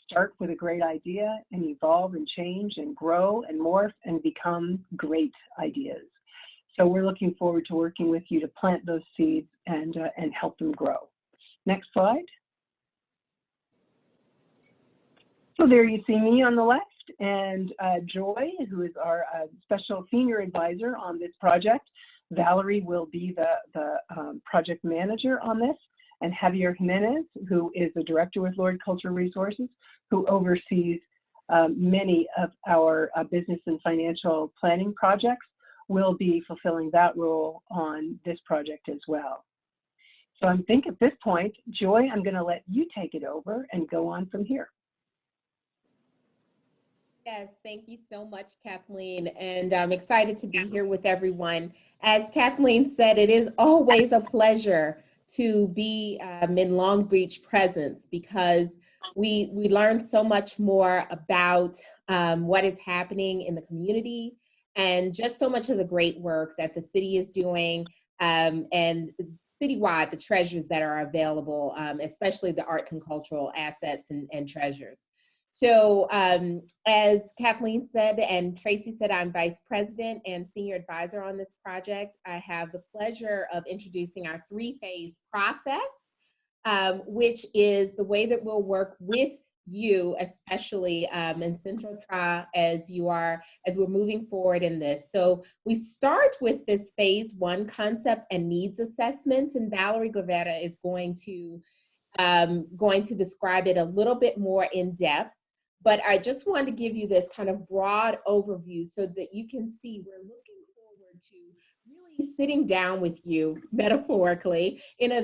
start with a great idea and evolve and change and grow and morph and become great ideas. So we're looking forward to working with you to plant those seeds and help them grow. Next slide. So there you see me on the left, and Joy, who is our special senior advisor on this project. Valerie will be the project manager on this, and Javier Jimenez, who is the director with Lord Cultural Resources, who oversees many of our business and financial planning projects, will be fulfilling that role on this project as well. So I think at this point, Joy, I'm going to let you take it over and go on from here. Yes, thank you so much, Kathleen, and I'm excited to be here with everyone. As Kathleen said, it is always a pleasure to be in Long Beach presence because we learn so much more about what is happening in the community and just so much of the great work that the city is doing and citywide, the treasures that are available, especially the arts and cultural assets and treasures. So as Kathleen said and Tracy said, I'm Vice President and Senior Advisor on this project. I have the pleasure of introducing our three-phase process, which is the way that we'll work with you, especially in Centro CHA as we're moving forward in this. So we start with this phase one concept and needs assessment, and Valerie Guevara is going to describe it a little bit more in depth. But I just wanted to give you this kind of broad overview so that you can see we're looking forward to really sitting down with you, metaphorically, in a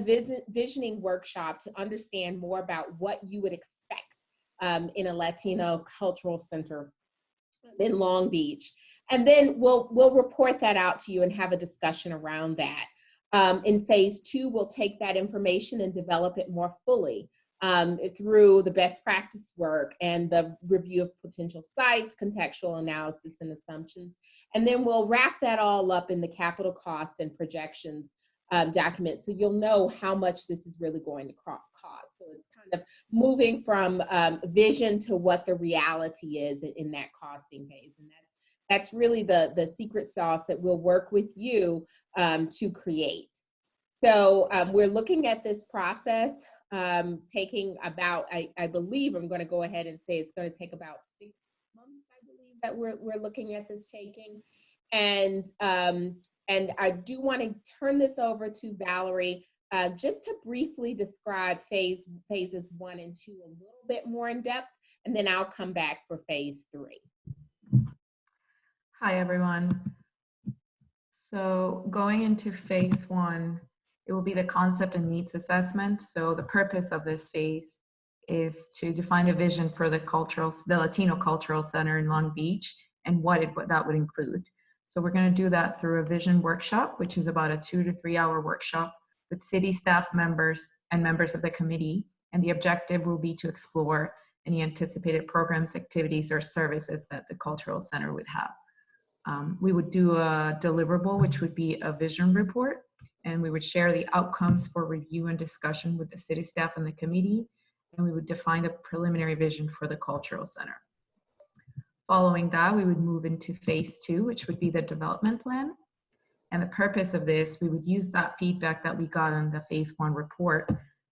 visioning workshop to understand more about what you would expect in a Latino Cultural Center in Long Beach. And then we'll report that out to you and have a discussion around that. In phase two, we'll take that information and develop it more fully. Through the best practice work and the review of potential sites, contextual analysis and assumptions. And then we'll wrap that all up in the capital cost and projections document. So you'll know how much this is really going to cost. So it's kind of moving from vision to what the reality is in that costing phase. And that's really the secret sauce that we'll work with you to create. So we're looking at this process taking about, I believe I'm going to go ahead and say it's going to take about 6 months, I believe, that we're looking at this taking. And I do want to turn this over to Valerie just to briefly describe phases 1 and 2 a little bit more in depth, and then I'll come back for phase 3. Hi, everyone. So going into phase 1, it will be the concept and needs assessment. So the purpose of this phase is to define a vision for the Latino Cultural Center in Long Beach and what that would include. So we're going to do that through a vision workshop, which is about a 2 to 3 hour workshop with city staff members and members of the committee. And the objective will be to explore any anticipated programs, activities, or services that the Cultural Center would have. We would do a deliverable, which would be a vision report, and we would share the outcomes for review and discussion with the city staff and the committee, and we would define the preliminary vision for the Cultural Center. Following that, we would move into phase 2, which would be the development plan. And the purpose of this, we would use that feedback that we got on the phase 1 report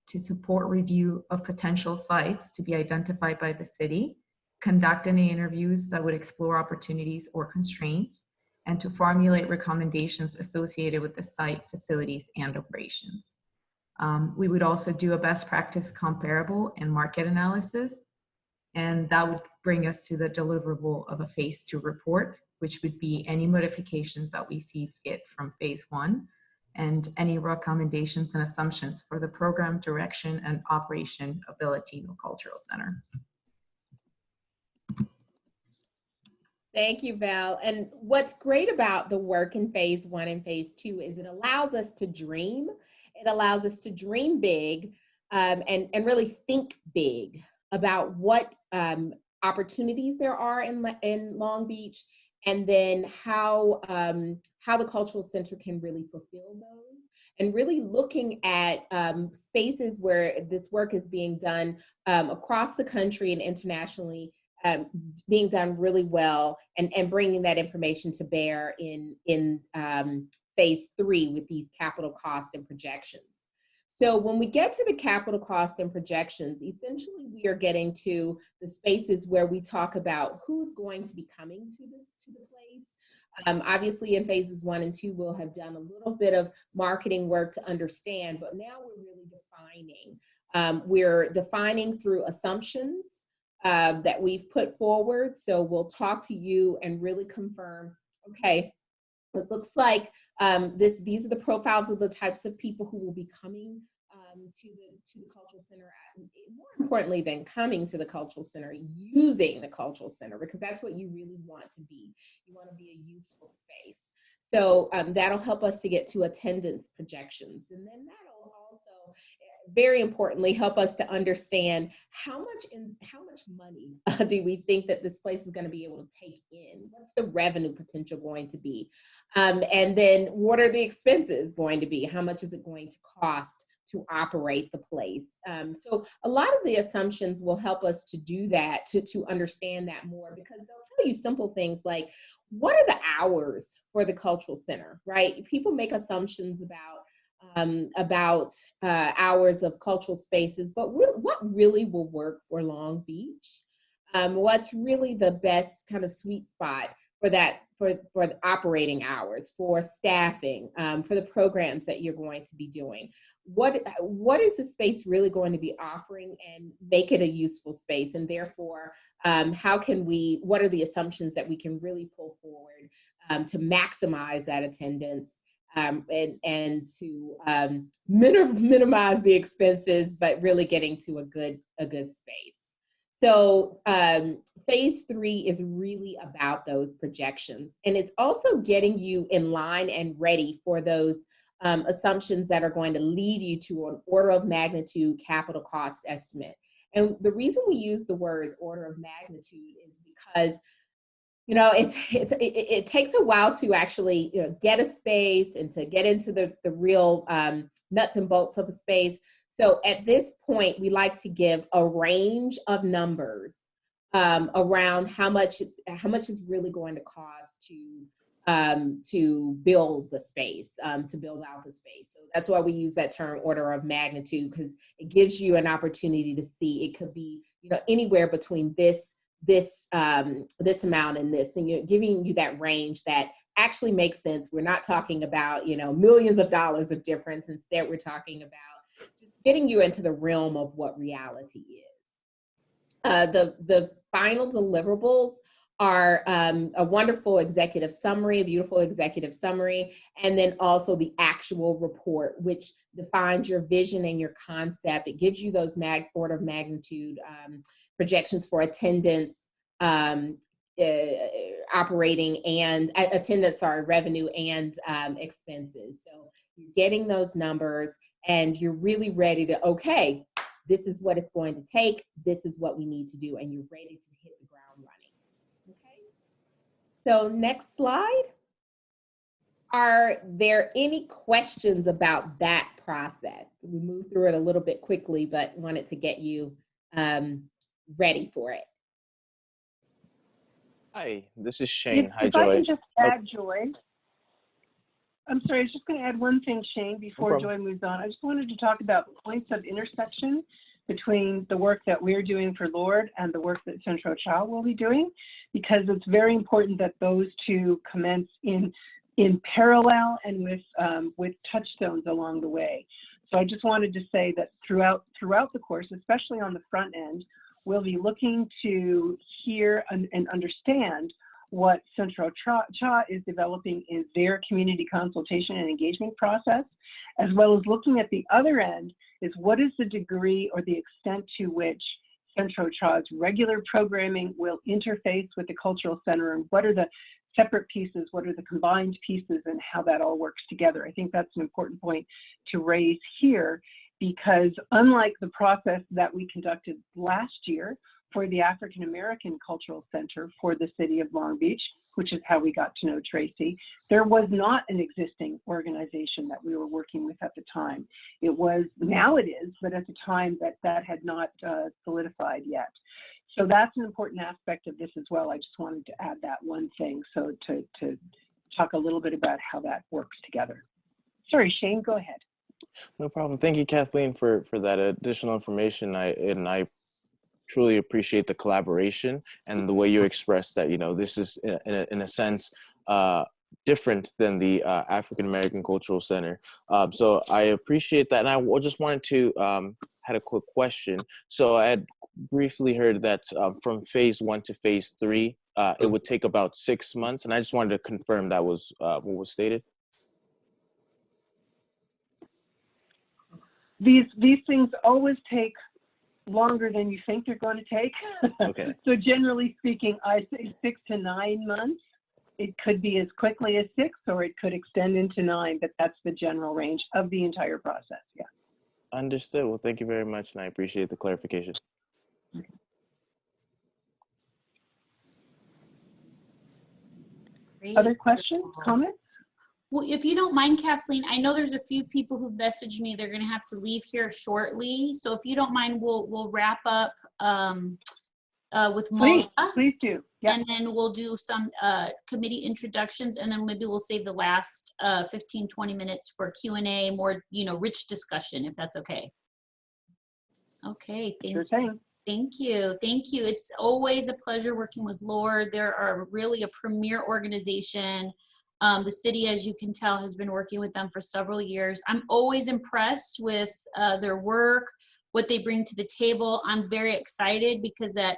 to support review of potential sites to be identified by the city, conduct any interviews that would explore opportunities or constraints, and to formulate recommendations associated with the site, facilities, and operations. We would also do a best practice comparable and market analysis, and that would bring us to the deliverable of a phase 2 report, which would be any modifications that we see fit from phase 1 and any recommendations and assumptions for the program direction and operation of the Latino Cultural Center. Thank you, Val. And what's great about the work in phase 1 and phase 2 is it allows us to dream. It allows us to dream big and really think big about what opportunities there are in Long Beach, and then how the Cultural Center can really fulfill those, and really looking at spaces where this work is being done across the country and internationally, being done really well, and bringing that information to bear in phase 3 with these capital cost and projections. So when we get to the capital cost and projections, essentially we are getting to the spaces where we talk about who's going to be coming to the place. Obviously in phases 1 and 2, we'll have done a little bit of marketing work to understand, but now we're really defining. We're defining through assumptions that we've put forward. So we'll talk to you and really confirm, okay, it looks like these are the profiles of the types of people who will be coming to the Cultural Center, more importantly than coming to the Cultural Center, using the Cultural Center, because that's what you really want to be. You want to be a useful space. So that'll help us to get to attendance projections. And then that'll also, very importantly, help us to understand how much money do we think that this place is going to be able to take in? What's the revenue potential going to be? And then what are the expenses going to be? How much is it going to cost to operate the place? So a lot of the assumptions will help us to do that, to understand that more, because they'll tell you simple things like, what are the hours for the Cultural Center, right? People make assumptions about hours of cultural spaces, but what really will work for Long Beach? What's really the best kind of sweet spot for that, for the operating hours, for staffing, for the programs that you're going to be doing? What is the space really going to be offering, and make it a useful space? And therefore, what are the assumptions that we can really pull forward to maximize that attendance, and to minimize the expenses, but really getting to a good space. So phase 3 is really about those projections, and it's also getting you in line and ready for those assumptions that are going to lead you to an order of magnitude capital cost estimate. And the reason we use the words order of magnitude is because, you know, it takes a while to actually, you know, get a space and to get into the real nuts and bolts of a space. So at this point, we like to give a range of numbers around how much is really going to cost to build the space, to build out the space. So that's why we use that term order of magnitude, because it gives you an opportunity to see. It could be, you know, anywhere between this amount and this, and you're giving you that range that actually makes sense. We're not talking about, you know, millions of dollars of difference. Instead, we're talking about just getting you into the realm of what reality is. The final deliverables are a wonderful executive summary, a beautiful executive summary, and then also the actual report, which defines your vision and your concept. It gives you those order of magnitude projections for attendance, operating and revenue and expenses. So you're getting those numbers, and you're really ready to, okay, this is what it's going to take. This is what we need to do, and you're ready to hit the ground running. Okay. So next slide. Are there any questions about that process? We moved through it a little bit quickly, but wanted to get you ready for it. Hi, this is Shane. Hi, if I Joy. can just add, Joy. I'm sorry, I was just going to add one thing, Shane, before Joy moves on. I just wanted to talk about points of intersection between the work that we're doing for LORD and the work that Centro CHA will be doing, because it's very important that those two commence in parallel and with touchstones along the way. So I just wanted to say that throughout the course, especially on the front end, we'll be looking to hear and understand what Centro CHA is developing in their community consultation and engagement process, as well as looking at the other end is what is the degree or the extent to which Centro CHA's regular programming will interface with the cultural center, and what are the separate pieces, what are the combined pieces, and how that all works together. I think that's an important point to raise here, because unlike the process that we conducted last year for the African American Cultural Center for the city of Long Beach, which is how we got to know Tracy, there was not an existing organization that we were working with at the time. It was, now it is, but at the time that had not solidified yet. So that's an important aspect of this as well. I just wanted to add that one thing, so to talk a little bit about how that works together. Sorry, Shane, go ahead. No problem. Thank you, Kathleen, for that additional information. I truly appreciate the collaboration and the way you expressed that, you know, this is in a sense different than the African American Cultural Center. So I appreciate that. And I just wanted to had a quick question. So I had briefly heard that from phase 1 to phase 3, it would take about 6 months. And I just wanted to confirm that was what was stated. These things always take longer than you think they're going to take. Okay. So generally speaking, I say 6 to 9 months. It could be as quickly as 6, or it could extend into 9, but that's the general range of the entire process. Yeah. Understood. Well, thank you very much, and I appreciate the clarification. Great. Other questions, comments? Well, if you don't mind, Kathleen, I know there's a few people who've messaged me. They're going to have to leave here shortly. So if you don't mind, we'll wrap up with Mola. Please do. Yep. And then we'll do some committee introductions, and then maybe we'll save the last 15, 20 minutes for Q&A, more, you know, rich discussion, if that's okay. Okay, thank you. Thank you. Thank you. It's always a pleasure working with LORD. They're really a premier organization. The city, as you can tell, has been working with them for several years. I'm always impressed with their work, what they bring to the table. I'm very excited because at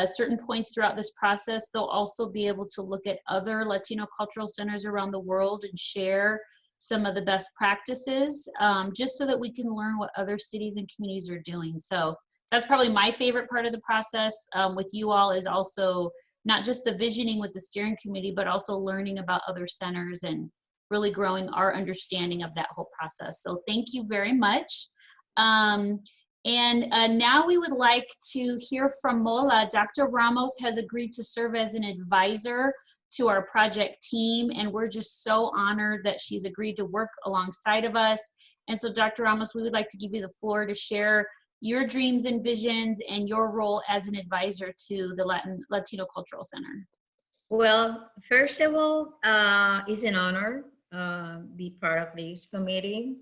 certain points throughout this process, they'll also be able to look at other Latino cultural centers around the world and share some of the best practices, just so that we can learn what other cities and communities are doing. So that's probably my favorite part of the process with you all, is also not just the visioning with the steering committee, but also learning about other centers and really growing our understanding of that whole process. So thank you very much. And now we would like to hear from Mola. Dr. Ramos has agreed to serve as an advisor to our project team, and we're just so honored that she's agreed to work alongside of us. And so Dr. Ramos, we would like to give you the floor to share your dreams and visions and your role as an advisor to the Latino Cultural Center. Well, first of all, it's an honor be part of this committee.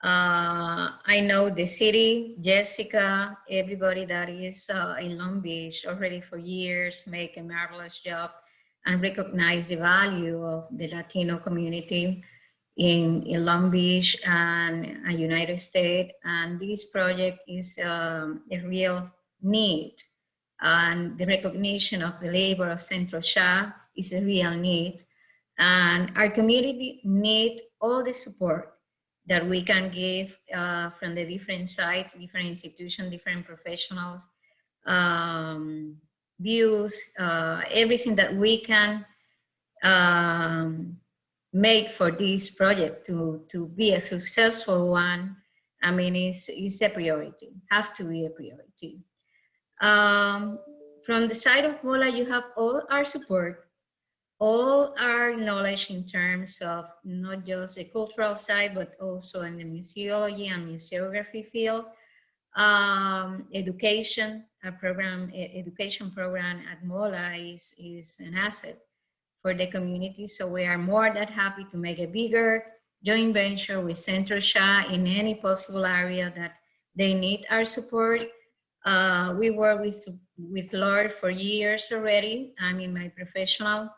I know the city, Jessica, everybody that is in Long Beach already for years make a marvelous job and recognize the value of the Latino community in Long Beach and United States. And this project is a real need. And the recognition of the labor of Centro CHA is a real need. And our community needs all the support that we can give from the different sites, different institutions, different professionals, views, everything that we can make for this project to be a successful one. I mean, it's a priority, have to be a priority. From the side of MOLA, you have all our support, all our knowledge in terms of not just the cultural side, but also in the museology and museography field. Education program at MOLA is an asset for the community. So we are more than happy to make a bigger joint venture with Centro CHA in any possible area that they need our support. We work with Lord for years already. I'm in my professional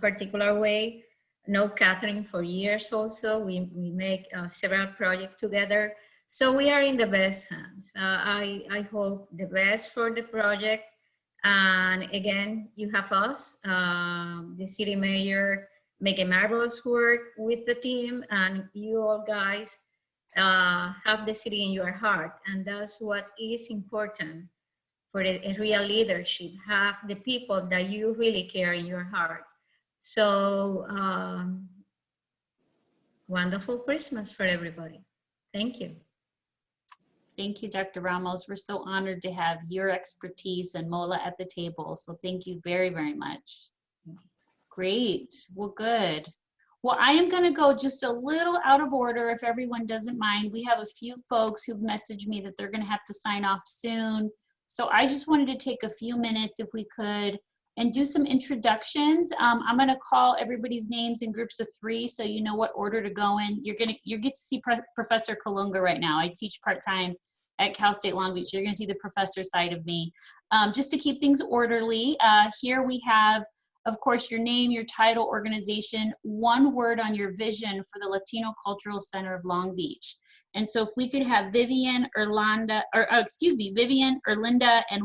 particular way. Know Catherine for years also. We make several projects together. So we are in the best hands. I hope the best for the project. And again, you have us, the city mayor, making marvelous work with the team, and you all guys have the city in your heart. And that's what is important for a real leadership, have the people that you really care in your heart. So wonderful Christmas for everybody. Thank you. Thank you, Dr. Ramos. We're so honored to have your expertise and Mola at the table. So thank you very, very much. Great. Well, good. Well, I am going to go just a little out of order if everyone doesn't mind. We have a few folks who've messaged me that they're going to have to sign off soon. So I just wanted to take a few minutes, if we could, and do some introductions. I'm going to call everybody's names in groups of 3 so you know what order to go in. You get to see Professor Kolonka right now. I teach part-time at Cal State Long Beach. You're going to see the professor side of me. Just to keep things orderly, here we have, of course, your name, your title, organization, 1 word on your vision for the Latino Cultural Center of Long Beach. And so if we could have Vivian, Erlinda, and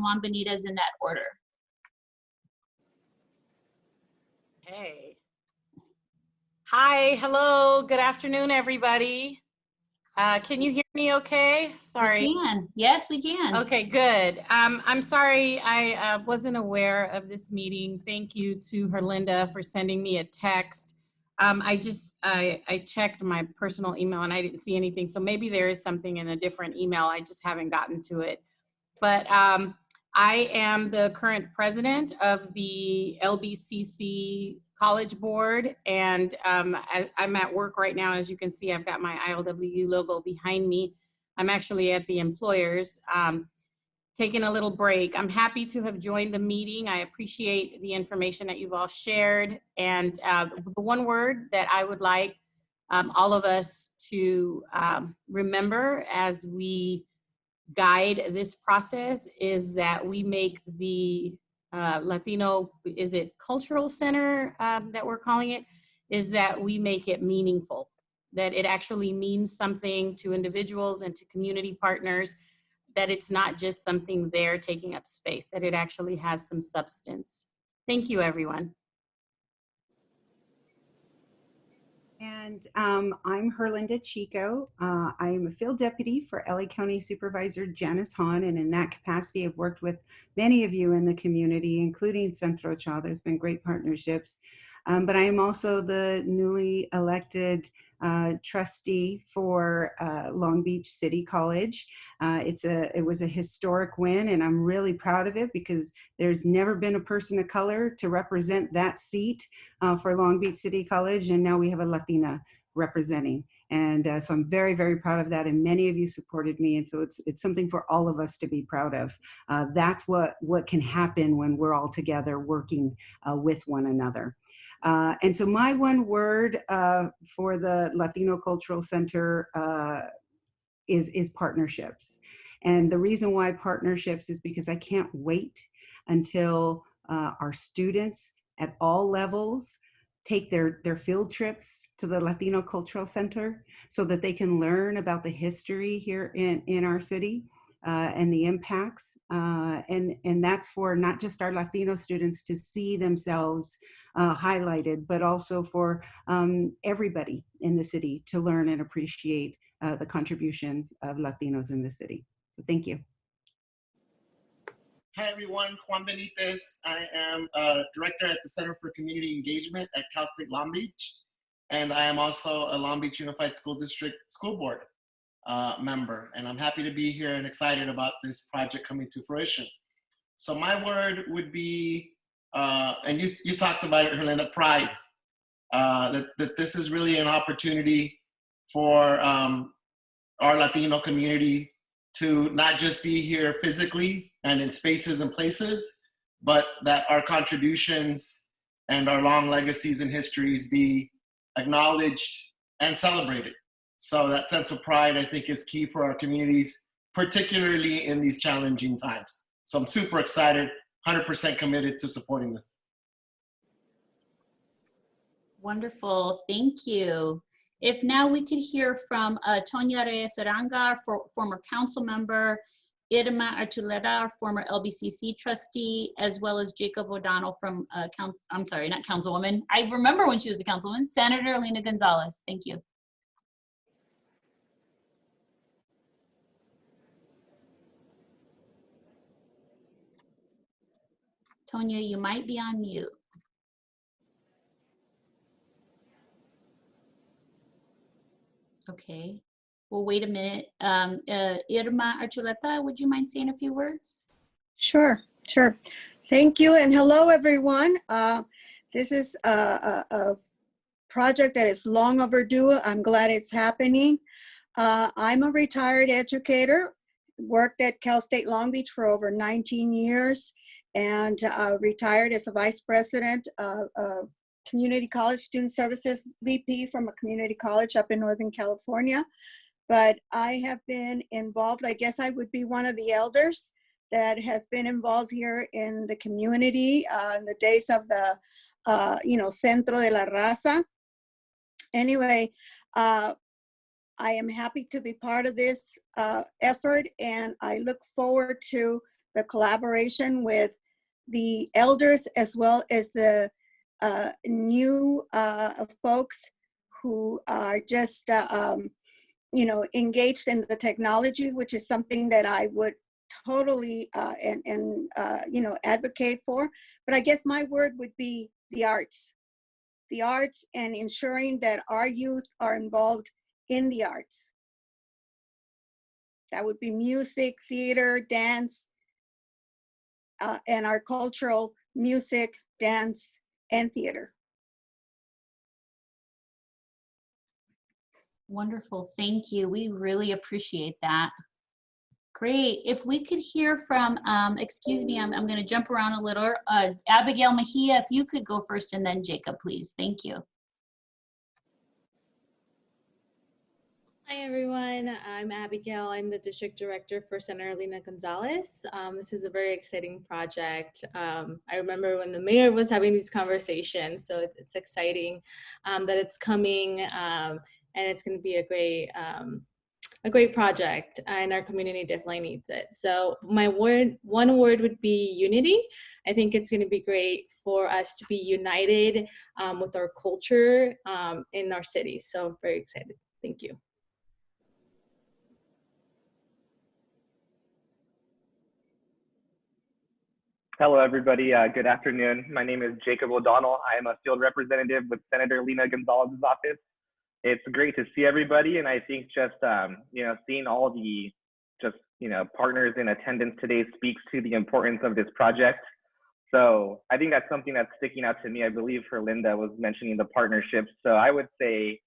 Juan Benitez in that order. Hey. Hi, hello, good afternoon, everybody. Can you hear me okay? Sorry. We can. Yes, we can. Okay, good. I'm sorry I wasn't aware of this meeting. Thank you to Herlinda for sending me a text. I checked my personal email and I didn't see anything. So maybe there is something in a different email. I just haven't gotten to it. But I am the current president of the Lbcc College Board, and I'm at work right now. As you can see, I've got my ILWU logo behind me. I'm actually at the employers, taking a little break. I'm happy to have joined the meeting. I appreciate the information that you've all shared. And the 1 word that I would like all of us to remember as we guide this process is that we make the Latino, is it Cultural Center that we're calling it, is that we make it meaningful, that it actually means something to individuals and to community partners, that it's not just something there taking up space, that it actually has some substance. Thank you, everyone. And I'm Herlinda Chico. I am a field deputy for LA County Supervisor Janice Hahn, and in that capacity, I've worked with many of you in the community, including Centro CHA. There's been great partnerships. But I am also the newly elected trustee for Long Beach City College. It was a historic win, and I'm really proud of it because there's never been a person of color to represent that seat for Long Beach City College, and now we have a Latina representing. And so I'm very, very proud of that, and many of you supported me, and so it's something for all of us to be proud of. That's what can happen when we're all together working with one another. And so my 1 word for the Latino Cultural Center is partnerships. And the reason why partnerships is because I can't wait until our students at all levels take their field trips to the Latino Cultural Center so that they can learn about the history here in our city and the impacts. And that's for not just our Latino students to see themselves highlighted, but also for everybody in the city to learn and appreciate the contributions of Latinos in the city. So thank you. Hi everyone, Juan Benitez. I am director at the Center for Community Engagement at Cal State Long Beach. And I am also a Long Beach Unified School District School Board member. And I'm happy to be here and excited about this project coming to fruition. So my word would be, and you talked about it, Herlinda, pride. That this is really an opportunity for our Latino community to not just be here physically and in spaces and places, but that our contributions and our long legacies and histories be acknowledged and celebrated. So that sense of pride, I think, is key for our communities, particularly in these challenging times. So I'm super excited, 100% committed to supporting this. Wonderful, thank you. If now we could hear from Tonya Reyes Uranga, former council member, Irma Archuleta, former LBCC trustee, as well as Jacob O'Donnell from I'm sorry, not councilwoman. I remember when she was a councilwoman, Senator Celina Gonzalez. Thank you. Tonya, you might be on mute. Okay, well, wait a minute. Irma Archuleta, would you mind saying a few words? Sure. Thank you, and hello, everyone. This is a project that is long overdue. I'm glad it's happening. I'm a retired educator, worked at Cal State Long Beach for over 19 years, and retired as a vice president of Community College Student Services VP from a community college up in Northern California. But I have been involved, I guess I would be one of the elders that has been involved here in the community in the days of the, Centro de la Raza. Anyway, I am happy to be part of this effort, and I look forward to the collaboration with the elders as well as the new folks who are just, engaged in the technology, which is something that I would totally advocate for. But I guess my word would be the arts and ensuring that our youth are involved in the arts. That would be music, theater, dance, and our cultural music, dance, and theater. Wonderful, thank you. We really appreciate that. Great. If we could hear from, excuse me, I'm going to jump around a little. Abigail Mejia, if you could go first, and then Jacob, please. Thank you. Hi, everyone. I'm Abigail. I'm the district director for Senator Celina Gonzalez. This is a very exciting project. I remember when the mayor was having these conversations, so it's exciting that it's coming, and it's going to be a great project, and our community definitely needs it. So my one word would be unity. I think it's going to be great for us to be united with our culture in our city. So I'm very excited. Thank you. Hello, everybody. Good afternoon. My name is Jacob O'Donnell. I am a field representative with Senator Celina Gonzalez's office. It's great to see everybody, and I think just seeing all the partners in attendance today speaks to the importance of this project. So I think that's something that's sticking out to me. I believe Herlinda was mentioning the partnerships. So I would say,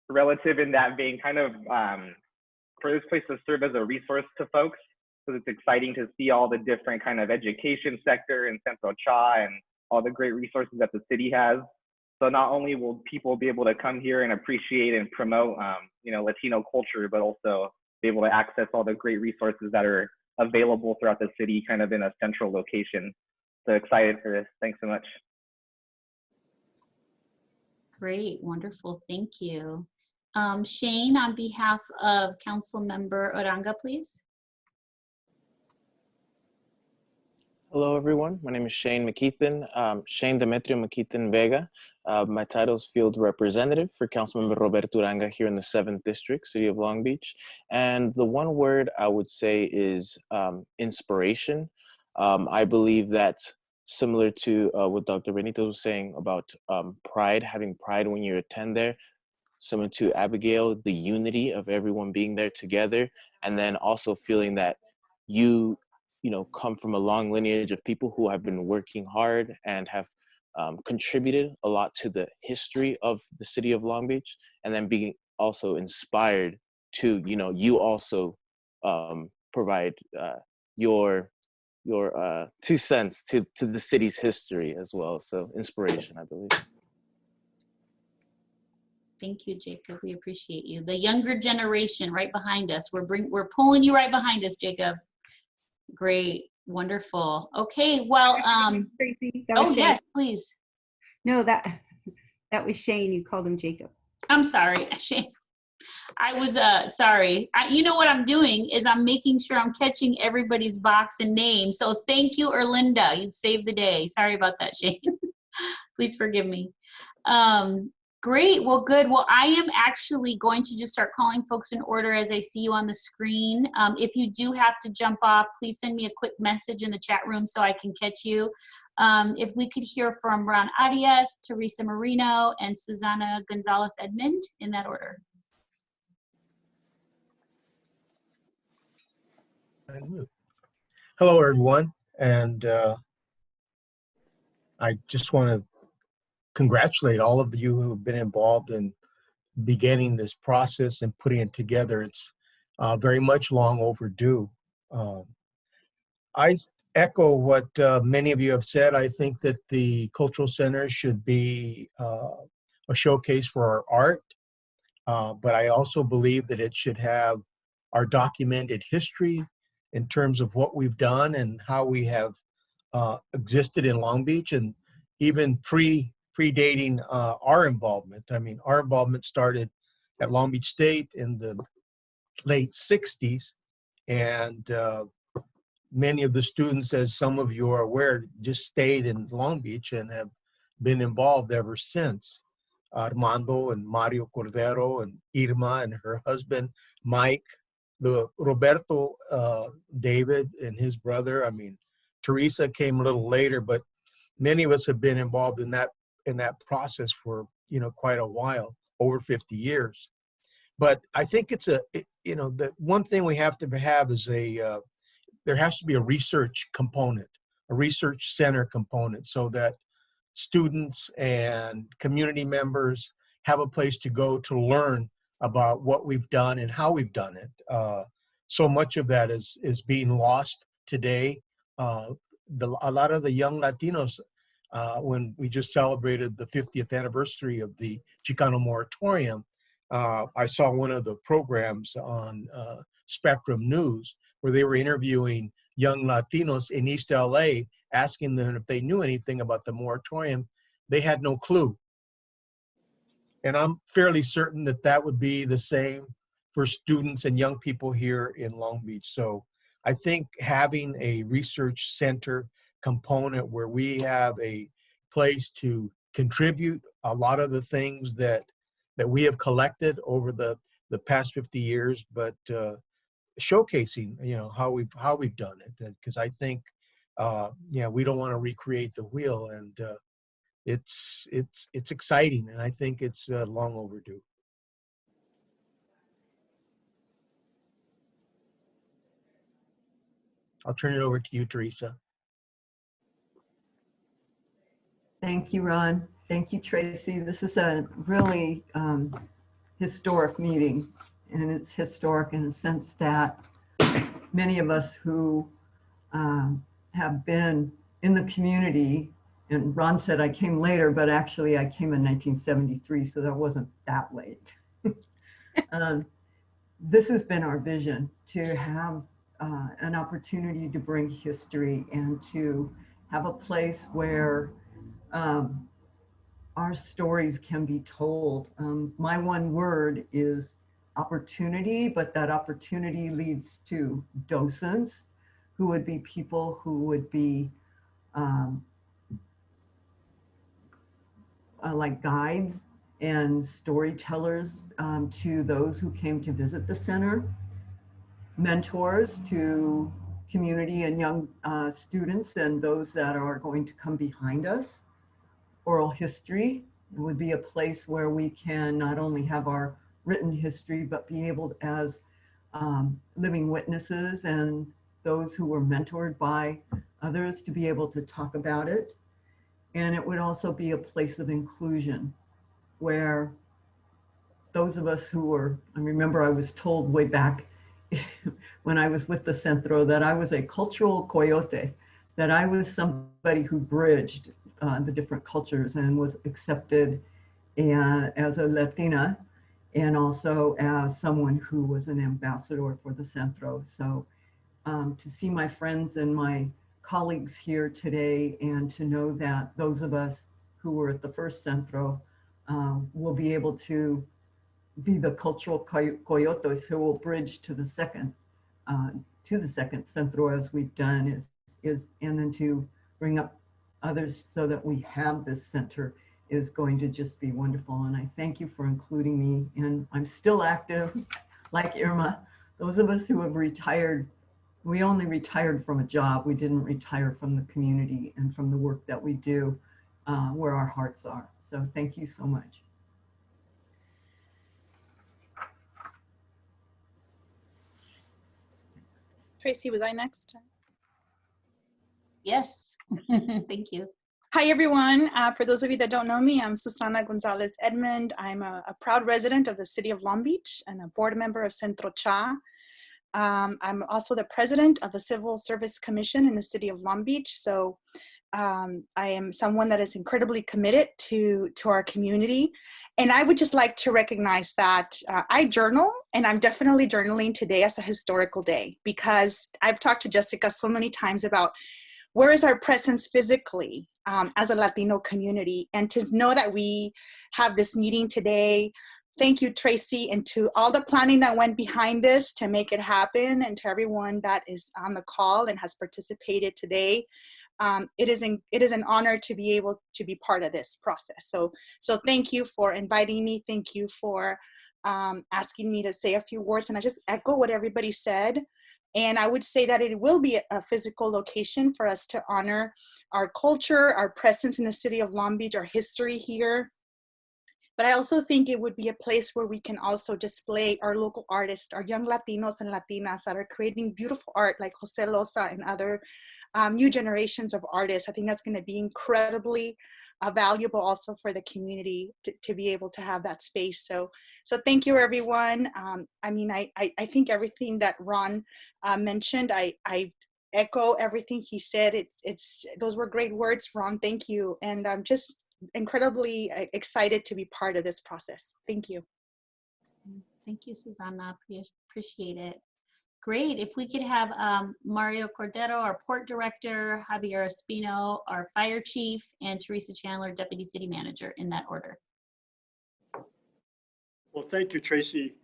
relative in that vein, kind of for this place to serve as a resource to folks, because it's exciting to see all the different kind of education sector and Centro CHA and all the great resources that the city has. So not only will people be able to come here and appreciate and promote, Latino culture, but also be able to access all the great resources that are available throughout the city, kind of in a central location. So excited for this. Thanks so much. Great, wonderful, thank you. Shane, on behalf of Councilmember Uranga, please. Hello, everyone. My name is Shane McKeithen, Shane Demetrio McKeithen Vega. My title is Field Representative for Councilmember Roberto Uranga here in the 7th District, City of Long Beach. And the one word I would say is inspiration. I believe that similar to what Dr. Benito was saying about pride, having pride when you attend there, similar to Abigail, the unity of everyone being there together, and then also feeling that you come from a long lineage of people who have been working hard and have contributed a lot to the history of the city of Long Beach, and then being also inspired to, you also provide your your 2 cents to the city's history as well. So inspiration, I believe. Thank you, Jacob. We appreciate you. The younger generation right behind us. We're pulling you right behind us, Jacob. Great, wonderful. Okay, well, Tracy, oh yes, please. No, that was Shane. You called him Jacob. I'm sorry, Shane. I was sorry. You know what I'm doing is I'm making sure I'm catching everybody's box and name. So thank you, Erlinda. You've saved the day. Sorry about that, Shane. Please forgive me. Great. Well, good. Well, I am actually going to just start calling folks in order as I see you on the screen. If you do have to jump off, please send me a quick message in the chat room so I can catch you. If we could hear from Ron Arias, Teresa Marino, and Susanna Gonzalez Edmond in that order. Hello, everyone. And I just want to congratulate all of you who have been involved in beginning this process and putting it together. It's very much long overdue. I echo what many of you have said. I think that the Cultural Center should be a showcase for our art, but I also believe that it should have our documented history in terms of what we've done and how we have existed in Long Beach, and even predating our involvement. I mean, our involvement started at Long Beach State in the late 60s, and many of the students, as some of you are aware, just stayed in Long Beach and have been involved ever since. Armando and Mario Cordero and Irma and her husband, Mike, the Roberto, David and his brother. I mean, Teresa came a little later, but many of us have been involved in that process for, you know, quite a while, over 50 years. But I think it's you know, the one thing we have to have is there has to be a research component, a research center component, so that students and community members have a place to go to learn about what we've done and how we've done it. So much of that is being lost today. A lot of the young Latinos, when we just celebrated the 50th anniversary of the Chicano moratorium, I saw one of the programs on Spectrum News where they were interviewing young Latinos in East LA, asking them if they knew anything about the moratorium. They had no clue. And I'm fairly certain that that would be the same for students and young people here in Long Beach. So I think having a research center component where we have a place to contribute a lot of the things that we have collected over the past 50 years, but showcasing, you know, how we've done it, because I think we don't want to recreate the wheel, and it's exciting, and I think it's long overdue. I'll turn it over to you, Teresa. Thank you, Ron. Thank you, Tracy. This is a really historic meeting, and it's historic in the sense that many of us who have been in the community, and Ron said I came later, but actually I came in 1973, so that wasn't that late. This has been our vision, to have an opportunity to bring history and to have a place where our stories can be told. My one word is opportunity, but that opportunity leads to docents, who would be people who would be like guides and storytellers to those who came to visit the center, mentors to community and young students and those that are going to come behind us. Oral history would be a place where we can not only have our written history, but be able to, as living witnesses and those who were mentored by others, to be able to talk about it. And it would also be a place of inclusion, where those of us who were, I remember I was told way back when I was with the Centro, that I was a cultural coyote, that I was somebody who bridged the different cultures and was accepted as a Latina, and also as someone who was an ambassador for the Centro. So to see my friends and my colleagues here today, and to know that those of us who were at the first Centro will be able to be the cultural coyotes who will bridge to the second Centro, as we've done, and then to bring up others so that we have this center is going to just be wonderful. And I thank you for including me. And I'm still active, like Irma. Those of us who have retired, we only retired from a job. We didn't retire from the community and from the work that we do, where our hearts are. So thank you so much. Tracy, was I next? Yes, thank you. Hi, everyone. For those of you that don't know me, I'm Susanna Gonzalez Edmond. I'm a proud resident of the city of Long Beach and a board member of Centro CHA. I'm also the president of the Civil Service Commission in the city of Long Beach. So I am someone that is incredibly committed to our community. And I would just like to recognize that I journal, and I'm definitely journaling today as a historical day, because I've talked to Jessica so many times about where is our presence physically as a Latino community, and to know that we have this meeting today. Thank you, Tracy, and to all the planning that went behind this to make it happen, and to everyone that is on the call and has participated today. It is an honor to be able to be part of this process. So thank you for inviting me. Thank you for asking me to say a few words, and I just echo what everybody said. And I would say that it will be a physical location for us to honor our culture, our presence in the city of Long Beach, our history here. But I also think it would be a place where we can also display our local artists, our young Latinos and Latinas that are creating beautiful art, like Jose Loza and other new generations of artists. I think that's going to be incredibly valuable also for the community to be able to have that space. So thank you, everyone. I mean, I think everything that Ron mentioned, I echo everything he said. Those were great words, Ron. Thank you. And I'm just incredibly excited to be part of this process. Thank you. Thank you, Susanna. Appreciate it. Great. If we could have Mario Cordero, our port director, Javier Espino, our fire chief, and Theresa Chandler, deputy city manager, in that order. Well, thank you, Tracy.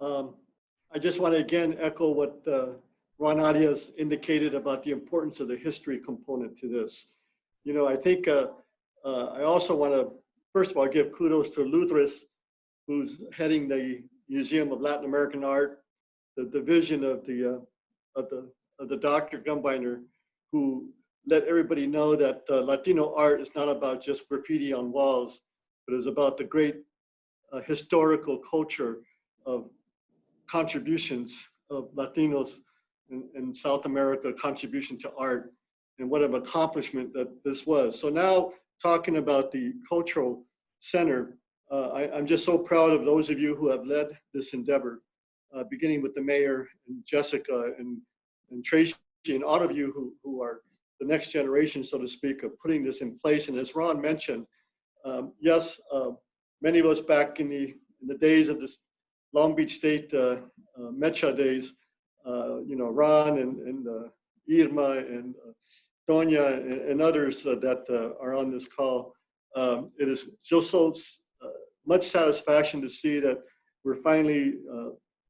I just want to again echo what Ron Arias indicated about the importance of the history component to this. You know, I think I also want to, first of all, give kudos to Ludris, who's heading the Museum of Latin American Art, the division of the Dr. Gumbinder, who let everybody know that Latino art is not about just graffiti on walls, but is about the great historical culture of contributions of Latinos in South America, contribution to art, and what an accomplishment that this was. So now, talking about the Cultural Center, I'm just so proud of those of you who have led this endeavor, beginning with the mayor and Jessica and Tracy and all of you who are the next generation, so to speak, of putting this in place. And as Ron mentioned, yes, many of us back in the days of this Long Beach State MECHA days, you know, Ron and Irma and Tonya and others that are on this call, it is just so much satisfaction to see that we're finally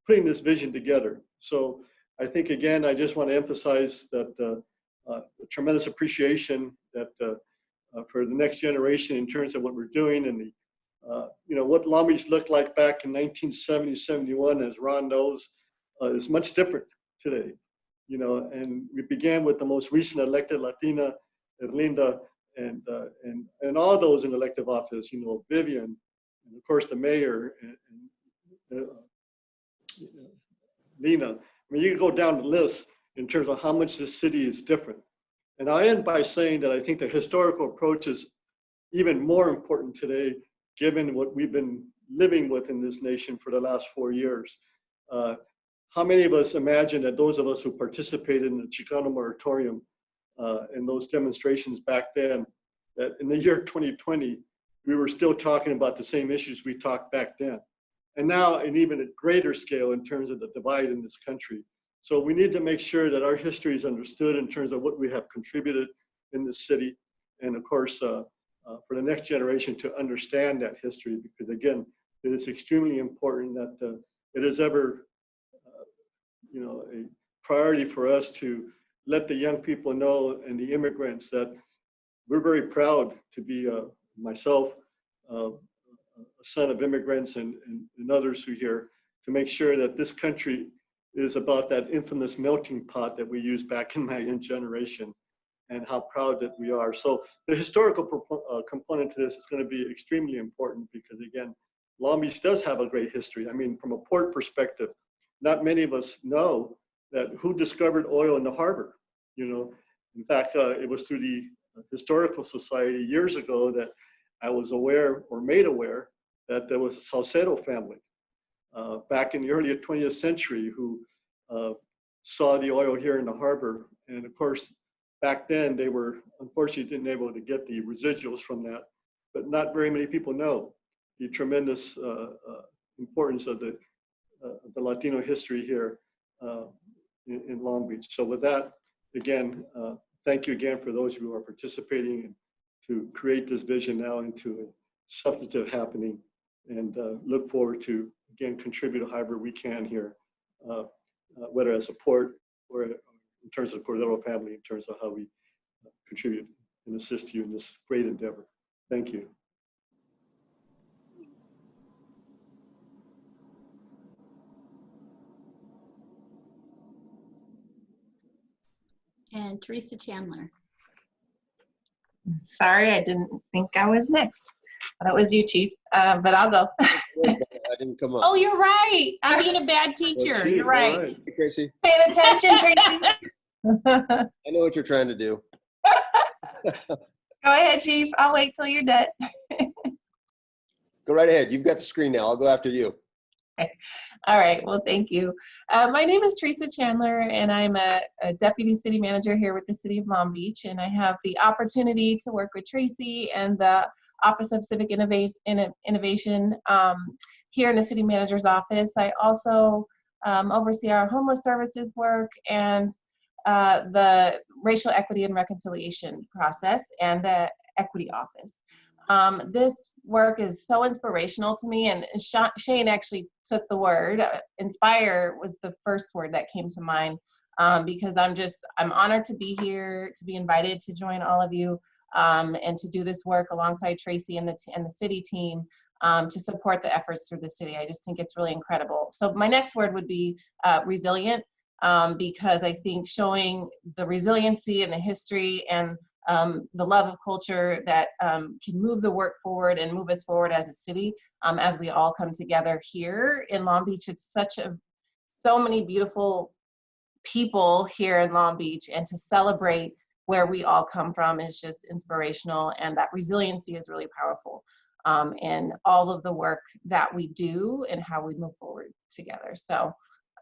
putting this vision together. So I think, again, I just want to emphasize that the tremendous appreciation that for the next generation in terms of what we're doing, and the you know, what Long Beach looked like back in 1970, 71, as Ron knows, is much different today. You know, and we began with the most recent elected Latina, Erlinda, and all those in elective office, you know, Vivian, and of course the mayor, and Lena. I mean, you can go down the list in terms of how much this city is different. And I end by saying that I think the historical approach is even more important today, given what we've been living with in this nation for the last 4 years. how many of us imagine that those of us who participated in the Chicano moratorium and those demonstrations back then, that in the year 2020, we were still talking about the same issues we talked back then. And now in even a greater scale in terms of the divide in this country. So we need to make sure that our history is understood in terms of what we have contributed in this city. And of course, for the next generation to understand that history, because again, it is extremely important that it is ever, a priority for us to let the young people know and the immigrants that we're very proud to be myself, a son of immigrants and others who here, to make sure that this country is about that infamous melting pot that we used back in my generation, and how proud that we are. So the historical component to this is going to be extremely important because, again, Long Beach does have a great history. I mean, from a port perspective, not many of us know that who discovered oil in the harbor. In fact, it was through the Historical Society years ago that I was aware or made aware that there was a Salcedo family back in the early 20th century who saw the oil here in the harbor. And of course, back then they were unfortunately didn't able to get the residuals from that, but not very many people know the tremendous importance of the Latino history here in Long Beach. So with that, again, thank you again for those who are participating and to create this vision now into a substantive happening, and look forward to, again, contribute however we can here, whether as support or in terms of the Cordero family, in terms of how we contribute and assist you in this great endeavor. Thank you. And Theresa Chandler. Sorry, I didn't think I was next. That was you, Chief, but I'll go. I didn't come up. Oh, you're right. I'm being a bad teacher. You're right. Hey, Tracy. Paying attention, Tracy. I know what you're trying to do. Go ahead, Chief. I'll wait till you're done. Go right ahead. You've got the screen now. I'll go after you. Okay. All right. Well, thank you. My name is Theresa Chandler, and I'm a deputy city manager here with the City of Long Beach. And I have the opportunity to work with Tracy and the Office of Civic Innovation here in the city manager's office. I also oversee our homeless services work and the racial equity and reconciliation process and the equity office. This work is so inspirational to me, and Shane actually took the word. Inspire was the first word that came to mind, because I'm honored to be here, to be invited to join all of you, and to do this work alongside Tracy and the city team to support the efforts through the city. I just think it's really incredible. So my next word would be resilient, because I think showing the resiliency and the history and the love of culture that can move the work forward and move us forward as a city, as we all come together here in Long Beach. It's so many beautiful people here in Long Beach, and to celebrate where we all come from is just inspirational, and that resiliency is really powerful in all of the work that we do and how we move forward together. So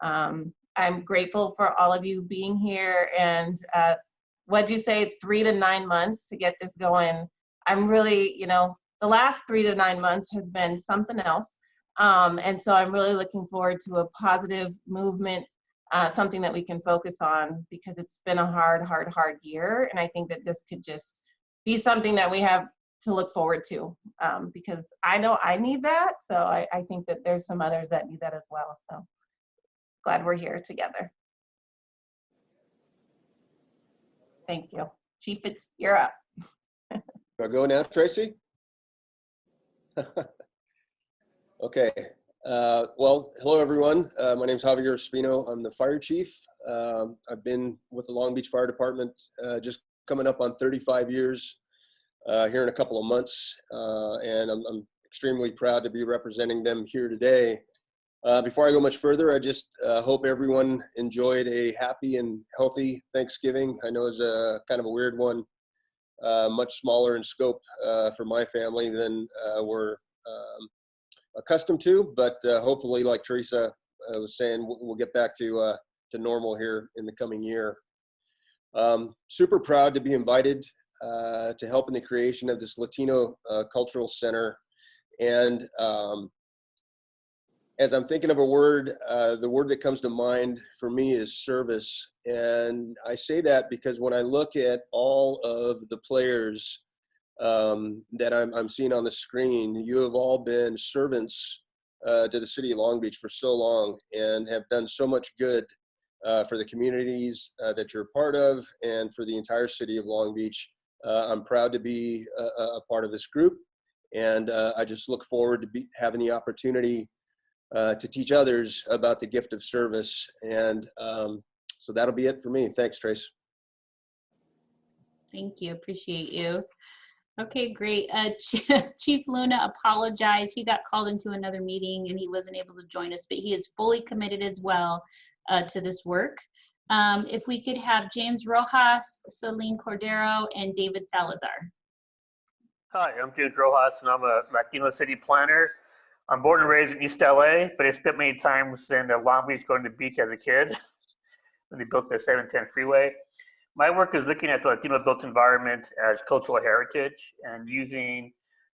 I'm grateful for all of you being here, and what'd you say, 3 to 9 months to get this going. I'm really, the last 3 to 9 months has been something else. And so I'm really looking forward to a positive movement, something that we can focus on, because it's been a hard year. And I think that this could just be something that we have to look forward to, because I know I need that. So I think that there's some others that need that as well. So glad we're here together. Thank you. Chief, you're up. Do I go now, Tracy? Okay. Well, hello, everyone. My name is Javier Espino. I'm the fire chief. I've been with the Long Beach Fire Department just coming up on 35 years here in a couple of months. And I'm extremely proud to be representing them here today. Before I go much further, I just hope everyone enjoyed a happy and healthy Thanksgiving. I know it's a kind of a weird one, much smaller in scope for my family than we're accustomed to, but hopefully, like Teresa was saying, we'll get back to normal here in the coming year. Super proud to be invited to help in the creation of this Latino Cultural Center. And as I'm thinking of a word, the word that comes to mind for me is service. And I say that because when I look at all of the players that I'm seeing on the screen, you have all been servants to the city of Long Beach for so long and have done so much good for the communities that you're a part of and for the entire city of Long Beach. I'm proud to be a part of this group, and I just look forward to having the opportunity to teach others about the gift of service. And so that'll be it for me. Thanks, Trace. Thank you, appreciate you. Okay, great. Chief Luna apologized. He got called into another meeting and he wasn't able to join us, but he is fully committed as well to this work. If we could have James Rojas, Celine Cordero, and David Salazar. Hi, I'm James Rojas, and I'm a Latino city planner. I'm born and raised in East LA, but I spent many times in Long Beach going to the beach as a kid when they built the 710 freeway. My work is looking at the Latino built environment as cultural heritage and using,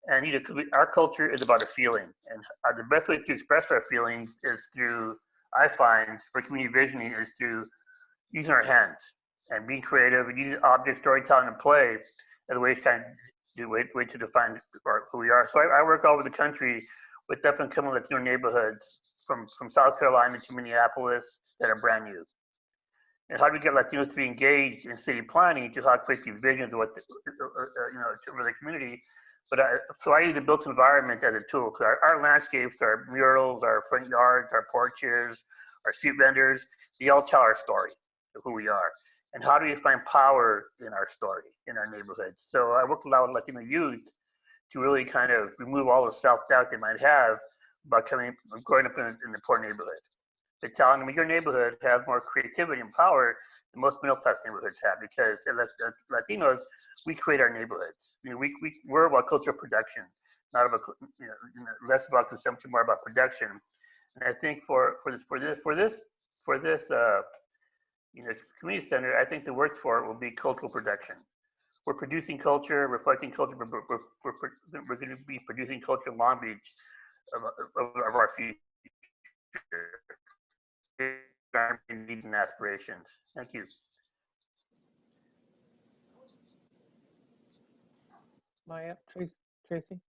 and our culture is about a feeling. And the best way to express our feelings is through, I find, for community visioning, is through using our hands and being creative and using object storytelling and play as a way to kind of way to define who we are. So I work all over the country with up and coming Latino neighborhoods from South Carolina to Minneapolis that are brand new. And how do we get Latinos to be engaged in city planning to help create these visions of what for the community? But so I use the built environment as a tool. Because our landscapes, our murals, our front yards, our porches, our street vendors, they all tell our story of who we are. And how do we find power in our story, in our neighborhoods? So I work a lot with Latino youth to really kind of remove all the self-doubt they might have about growing up in a poor neighborhood. They're telling them your neighborhood has more creativity and power than most middle-class neighborhoods have, because as Latinos, we create our neighborhoods. We're about cultural production, not about less about consumption, more about production. And I think for this community center, I think the word for it will be cultural production. We're producing culture, reflecting culture, but we're going to be producing culture in Long Beach of our future. Needs and aspirations. Thank you. Maya, Tracy?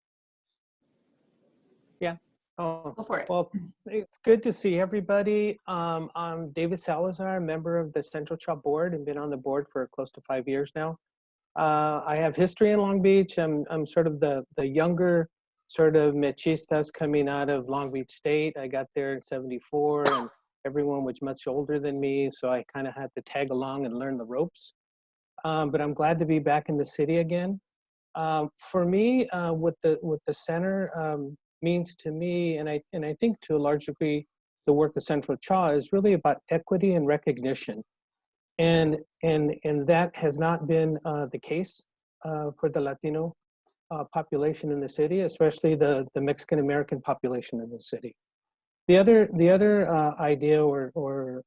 Yeah. Oh, go for it. Well, it's good to see everybody. I'm David Salazar, member of the Centro CHA board, and been on the board for close to 5 years now. I have history in Long Beach. I'm sort of the younger sort of mechistas coming out of Long Beach State. I got there in '74, and everyone was much older than me, so I kind of had to tag along and learn the ropes. But I'm glad to be back in the city again. For me, what the center means to me, and I think to a large degree, the work of Centro CHA is really about equity and recognition, and that has not been the case for the Latino population in the city, especially the Mexican American population in the city. The other idea or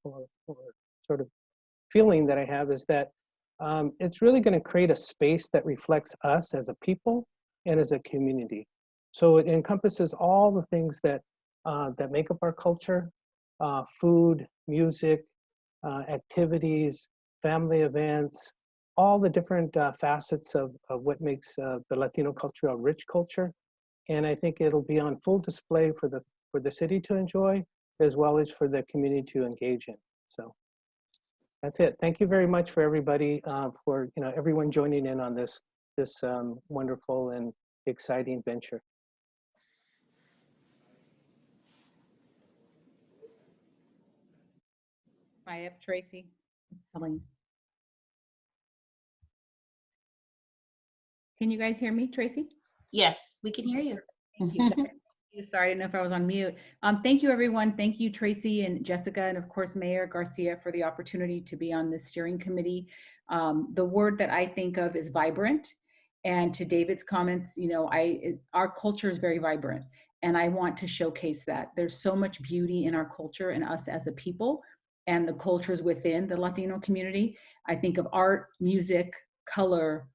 sort of feeling that I have is that it's really going to create a space that reflects us as a people and as a community. So it encompasses all the things that make up our culture: food, music, activities, family events, all the different facets of what makes the Latino culture a rich culture. And I think it'll be on full display for the city to enjoy, as well as for the community to engage in. So that's it. Thank you very much for everybody, for everyone joining in on this wonderful and exciting venture. Maya, Tracy, Celine. Can you guys hear me, Tracy? Yes, we can hear you. Thank you. Sorry, I didn't know if I was on mute. Thank you, everyone. Thank you, Tracy and Jessica, and of course, Mayor Garcia, for the opportunity to be on the steering committee. The word that I think of is vibrant. And to David's comments, our culture is very vibrant. And I want to showcase that. There's so much beauty in our culture and us as a people and the cultures within the Latino community. I think of art, music, color,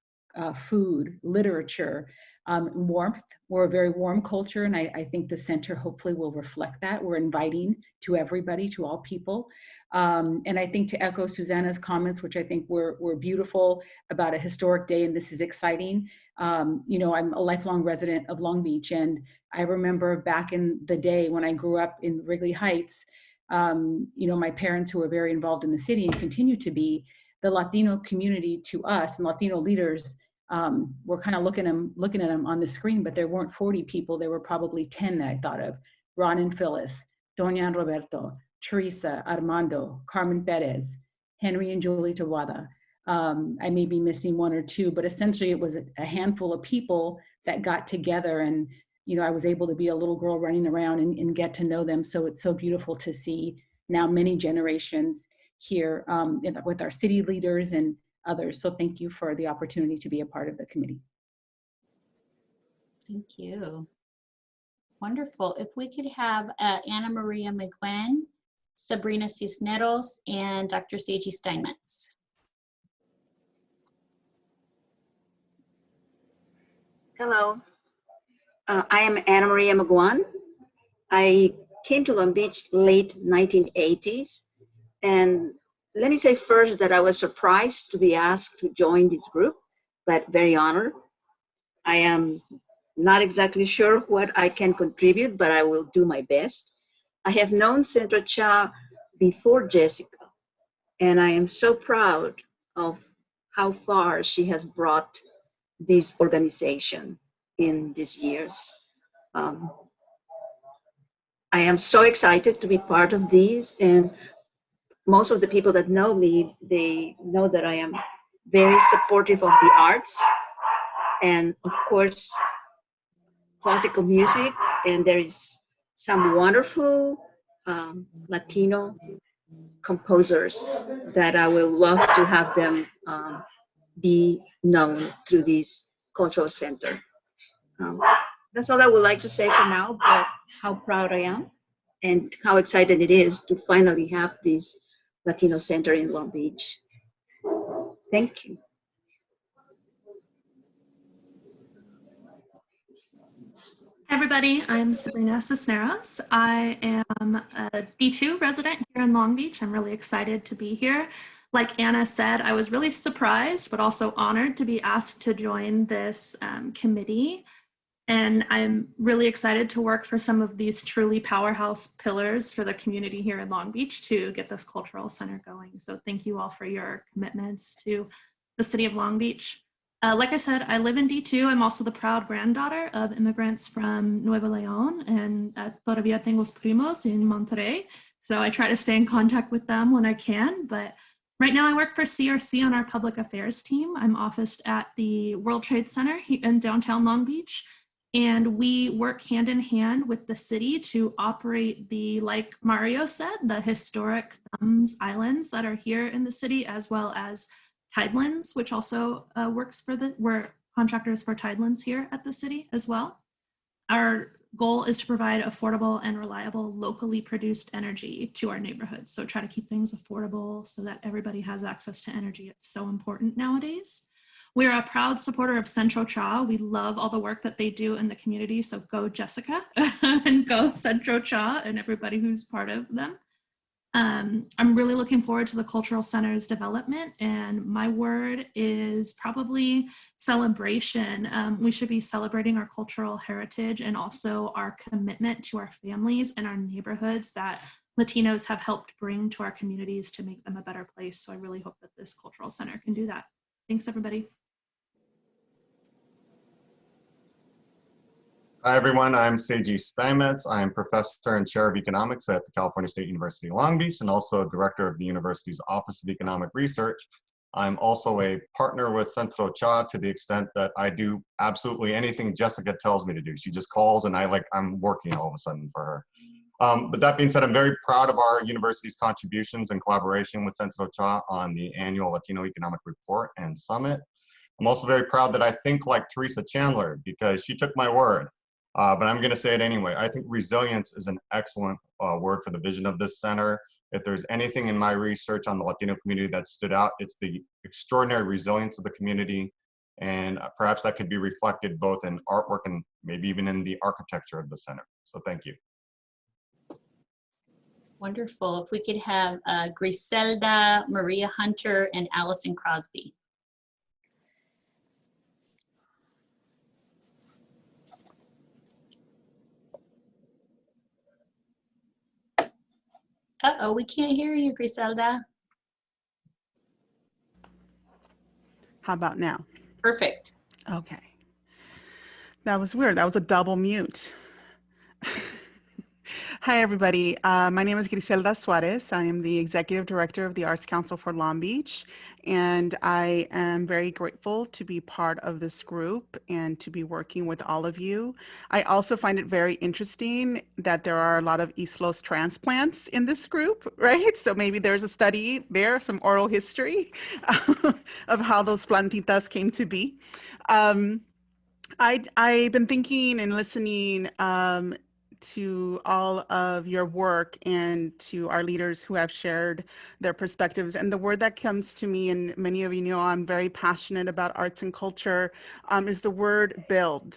food, literature, warmth. We're a very warm culture, and I think the center hopefully will reflect that. We're inviting to everybody, to all people. And I think to echo Susanna's comments, which I think were beautiful about a historic day, and this is exciting. You know, I'm a lifelong resident of Long Beach, and I remember back in the day when I grew up in Wrigley Heights, you know, my parents who were very involved in the city and continue to be, the Latino community to us and Latino leaders were kind of looking at them on the screen, but there weren't 40 people. There were probably 10 that I thought of. Ron and Phyllis, Doña and Roberto, Teresa, Armando, Carmen Perez, Henry and Julie Tawada. I may be missing one or two, but essentially it was a handful of people that got together, and you know, I was able to be a little girl running around and get to know them. So it's so beautiful to see now many generations here with our city leaders and others. So thank you for the opportunity to be a part of the committee. Thank you. Wonderful. If we could have Ana Maria McGuinn, Sabrina Cisneros, and Dr. Seiji Steinmetz. Hello, I am Ana Maria McGuinn. I came to Long Beach late 1980s, and let me say first that I was surprised to be asked to join this group, but very honored. I am not exactly sure what I can contribute, but I will do my best. I have known Centro CHA before Jessica, and I am so proud of how far she has brought this organization in these years. I am so excited to be part of this, and most of the people that know me, they know that I am very supportive of the arts and of course classical music, and there is some wonderful Latino composers that I will love to have them be known through this cultural center. That's all I would like to say for now, but how proud I am and how excited it is to finally have this Latino Center in Long Beach. Thank you. Hi everybody, I'm Celina Cisneros. I am a D2 resident here in Long Beach. I'm really excited to be here. Like Anna said, I was really surprised, but also honored to be asked to join this committee. And I'm really excited to work for some of these truly powerhouse pillars for the community here in Long Beach to get this cultural center going. So thank you all for your commitments to the city of Long Beach. Like I said, I live in D2. I'm also the proud granddaughter of immigrants from Nuevo León, and todavía tengo primos in Monterrey. So I try to stay in contact with them when I can. But right now I work for CRC on our public affairs team. I'm officed at the World Trade Center in downtown Long Beach. And we work hand in hand with the city to operate the, like Mario said, the historic Thumbs Islands that are here in the city, as well as Tidelands, which also works for we're contractors for Tidelands here at the city as well. Our goal is to provide affordable and reliable locally produced energy to our neighborhoods. So try to keep things affordable so that everybody has access to energy. It's so important nowadays. We're a proud supporter of Centro CHA. We love all the work that they do in the community. So go Jessica and go Centro CHA and everybody who's part of them. I'm really looking forward to the Cultural Center's development, and my word is probably celebration. We should be celebrating our cultural heritage and also our commitment to our families and our neighborhoods that Latinos have helped bring to our communities to make them a better place. So I really hope that this Cultural Center can do that. Thanks, everybody. Hi, everyone. I'm Sergio Steinmetz. I'm professor and chair of economics at the California State University Long Beach and also director of the university's Office of Economic Research. I'm also a partner with Centro CHA to the extent that I do absolutely anything Jessica tells me to do. She just calls and I'm working all of a sudden for her. But that being said, I'm very proud of our university's contributions and collaboration with Centro CHA on the annual Latino Economic Report and Summit. I'm also very proud that I think like Theresa Chandler because she took my word. but I'm going to say it anyway. I think resilience is an excellent word for the vision of this center. If there's anything in my research on the Latino community that stood out, it's the extraordinary resilience of the community. And perhaps that could be reflected both in artwork and maybe even in the architecture of the center. So thank you. Wonderful. If we could have Griselda, Maria Hunter, and Alison Crosby. Uh-oh, we can't hear you, Griselda. How about now? Perfect. Okay. That was weird. That was a double mute. Hi, everybody. My name is Griselda Suarez. I am the Executive Director of the Arts Council for Long Beach, and I am very grateful to be part of this group and to be working with all of you. I also find it very interesting that there are a lot of East Los transplants in this group, right? So maybe there's a study there, some oral history of how those plantitas came to be. I've been thinking and listening to all of your work and to our leaders who have shared their perspectives. And the word that comes to me, and many of you know I'm very passionate about arts and culture, is the word build.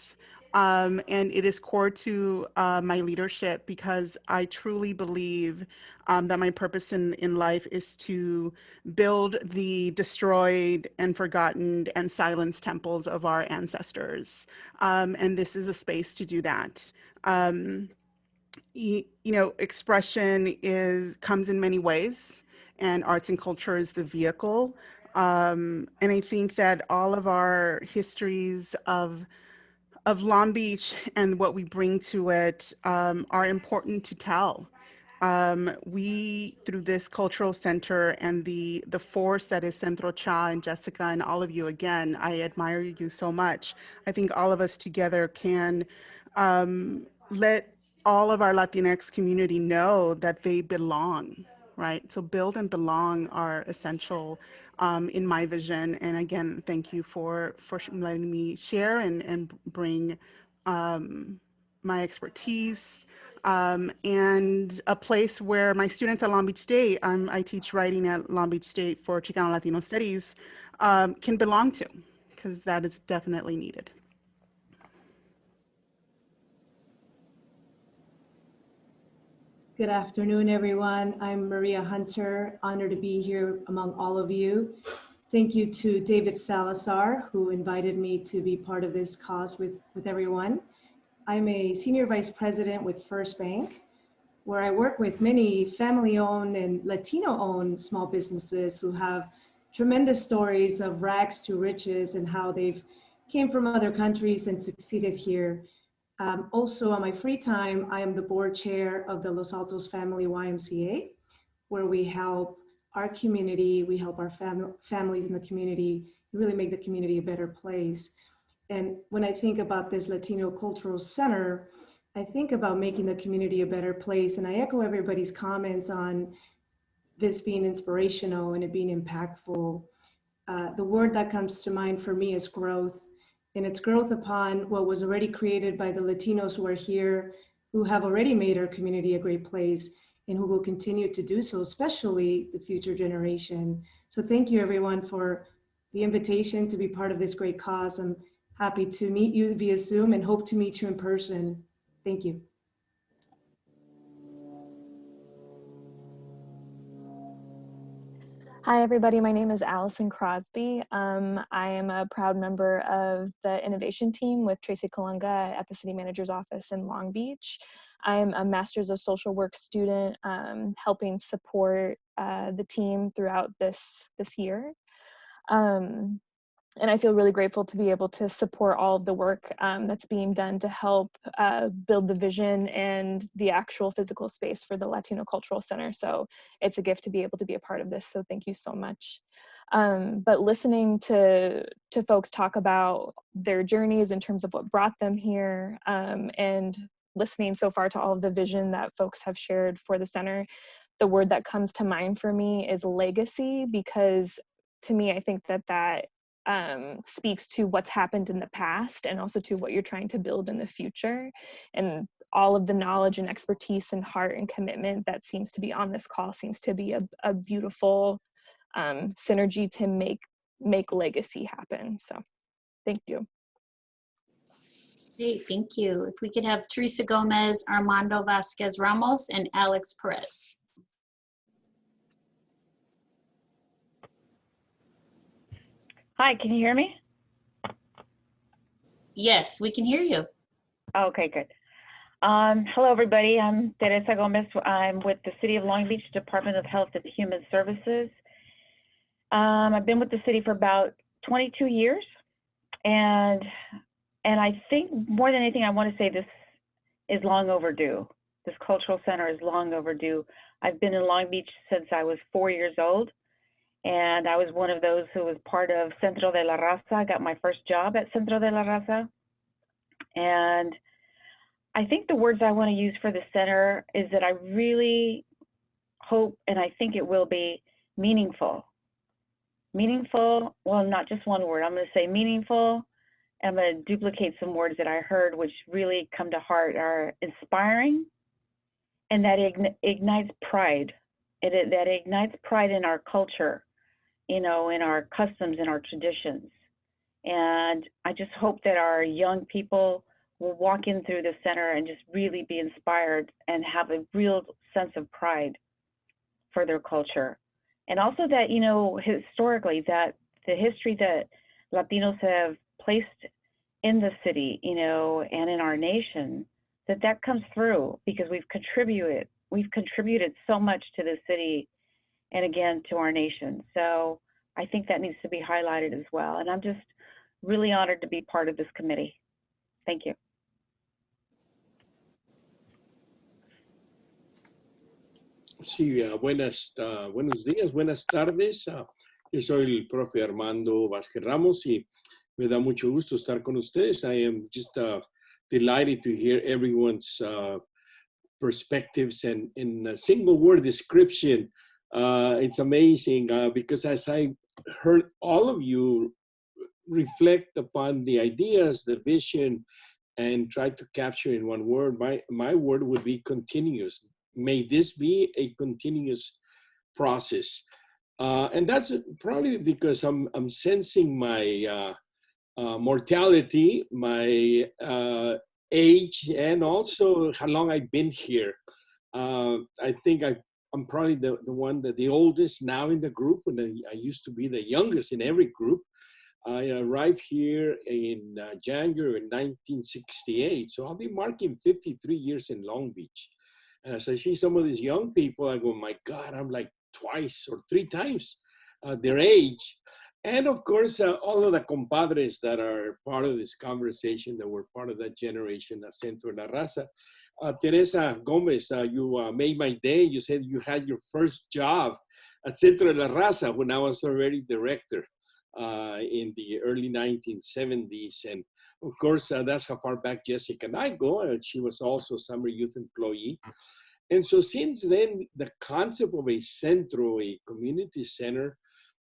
And it is core to my leadership because I truly believe that my purpose in life is to build the destroyed and forgotten and silenced temples of our ancestors. And this is a space to do that. You know, expression comes in many ways, and arts and culture is the vehicle. And I think that all of our histories of Long Beach and what we bring to it are important to tell. We, through this cultural center and the force that is Centro CHA and Jessica and all of you, again, I admire you so much. I think all of us together can let all of our Latinx community know that they belong, right? So build and belong are essential in my vision. And again, thank you for letting me share and bring my expertise and a place where my students at Long Beach State, I teach writing at Long Beach State for Chicano Latino Studies, can belong to, because that is definitely needed. Good afternoon, everyone. I'm Maria Hunter, honored to be here among all of you. Thank you to David Salazar, who invited me to be part of this cause with everyone. I'm a senior vice president with First Bank, where I work with many family-owned and Latino-owned small businesses who have tremendous stories of rags to riches and how they've came from other countries and succeeded here. Also, on my free time, I am the board chair of the Los Altos Family YMCA, where we help our community, we help our families in the community, really make the community a better place. And when I think about this Latino Cultural Center, I think about making the community a better place. And I echo everybody's comments on this being inspirational and it being impactful. The word that comes to mind for me is growth. And it's growth upon what was already created by the Latinos who are here, who have already made our community a great place and who will continue to do so, especially the future generation. So thank you everyone for the invitation to be part of this great cause. I'm happy to meet you via Zoom and hope to meet you in person. Thank you. Hi, everybody. My name is Alison Crosby. I am a proud member of the innovation team with Tracy Kolonka at the city manager's office in Long Beach. I'm a master's of social work student helping support the team throughout this year. And I feel really grateful to be able to support all of the work that's being done to help build the vision and the actual physical space for the Latino Cultural Center. So it's a gift to be able to be a part of this. So thank you so much. But listening to folks talk about their journeys in terms of what brought them here and listening so far to all of the vision that folks have shared for the center, the word that comes to mind for me is legacy, because to me, I think that speaks to what's happened in the past and also to what you're trying to build in the future. And all of the knowledge and expertise and heart and commitment that seems to be on this call seems to be a beautiful synergy to make legacy happen. So thank you. Great, thank you. If we could have Teresa Gomez, Armando Vasquez Ramos, and Alex Perez. Hi, can you hear me? Yes, we can hear you. Okay, good. Hello, everybody. I'm Teresa Gomez. I'm with the City of Long Beach Department of Health and Human Services. I've been with the city for about 22 years, and I think more than anything, I want to say this is long overdue. This cultural center is long overdue. I've been in Long Beach since I was 4 years old, and I was one of those who was part of Centro de la Raza. I got my first job at Centro de la Raza, and I think the words I want to use for the center is that I really hope, and I think it will be, meaningful. Meaningful, well, not just one word. I'm going to say meaningful. I'm going to duplicate some words that I heard, which really come to heart, are inspiring, and that ignites pride. That ignites pride in our culture, you know, in our customs and our traditions. And I just hope that our young people will walk in through the center and just really be inspired and have a real sense of pride for their culture. And also that, you know, historically, that the history that Latinos have placed in the city, you know, and in our nation, that comes through, because we've contributed so much to the city and again to our nation. So I think that needs to be highlighted as well. And I'm just really honored to be part of this committee. Thank you. Sí, buenos días, buenas tardes. Yo soy el profe Armando Vázquez Ramos y me da mucho gusto estar con ustedes. I am just delighted to hear everyone's perspectives, and in a single word description, it's amazing because as I heard all of you reflect upon the ideas, the vision, and try to capture in one word, my word would be continuous. May this be a continuous process. And that's probably because I'm sensing my mortality, my age, and also how long I've been here. I think I'm probably the oldest now in the group, and I used to be the youngest in every group. I arrived here in January 1968, so I'll be marking 53 years in Long Beach. And as I see some of these young people, I go, my God, I'm like twice or three times their age. And of course, all of the compadres that are part of this conversation, that were part of that generation at Centro de la Raza. Teresa Gomez, you made my day. You said you had your first job at Centro de la Raza when I was already director in the early 1970s. And of course, that's how far back Jessica and I go. She was also a summer youth employee. And so since then, the concept of a centro, a community center,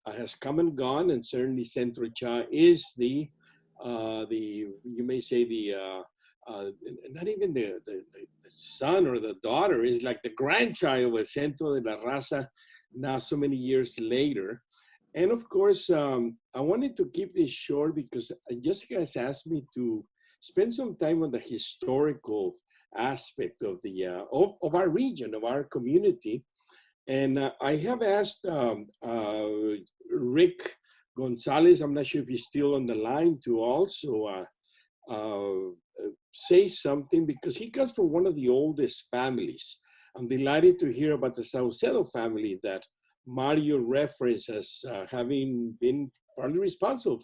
has come and gone, and certainly Centro CHA is the you may say not even the son or the daughter, is like the grandchild of Centro de la Raza now so many years later. And of course, I wanted to keep this short because Jessica has asked me to spend some time on the historical aspect of the of our region, of our community. And I have asked Rick Gonzalez, I'm not sure if he's still on the line, to also say something, because he comes from one of the oldest families. I'm delighted to hear about the Saucedo family that Mario referenced as having been partly responsible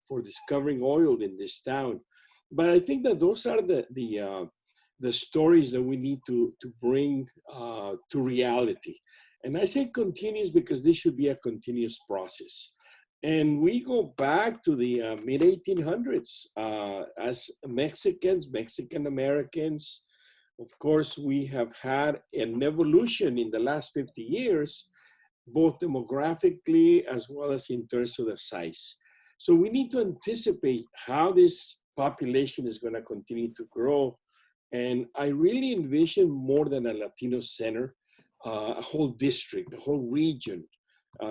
for discovering oil in this town. But I think that those are the stories that we need to bring to reality. And I say continuous because this should be a continuous process. And we go back to the mid-1800s as Mexicans, Mexican Americans. Of course, we have had an evolution in the last 50 years, both demographically as well as in terms of the size. So we need to anticipate how this population is going to continue to grow. And I really envision more than a Latino center, a whole district, a whole region,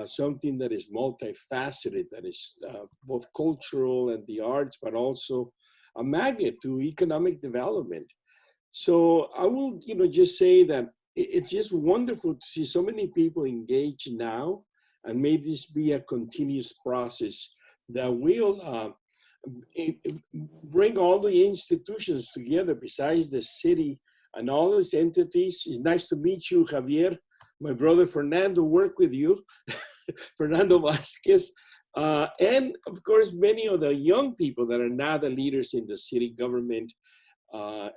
something that is multifaceted, that is both cultural and the arts, but also a magnet to economic development. So I will, just say that it's just wonderful to see so many people engaged now, and may this be a continuous process that will bring all the institutions together besides the city and all those entities. It's nice to meet you, Javier. My brother Fernando worked with you, Fernando Vasquez, and of course, many of the young people that are now the leaders in the city government,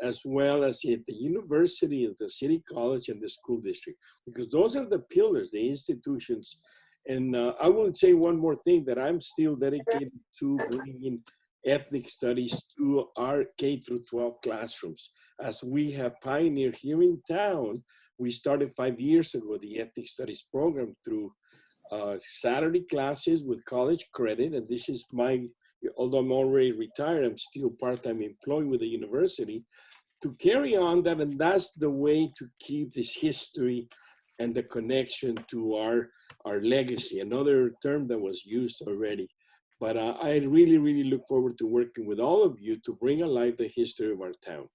as well as at the university, the city college, and the school district, because those are the pillars, the institutions. And I will say one more thing, that I'm still dedicated to bringing ethnic studies to our K through 12 classrooms. As we have pioneered here in town, we started 5 years ago the ethnic studies program through Saturday classes with college credit. And this is although I'm already retired, I'm still part-time employed with the university to carry on that. And that's the way to keep this history and the connection to our legacy, another term that was used already. But I really, really look forward to working with all of you to bring alive the history of our town.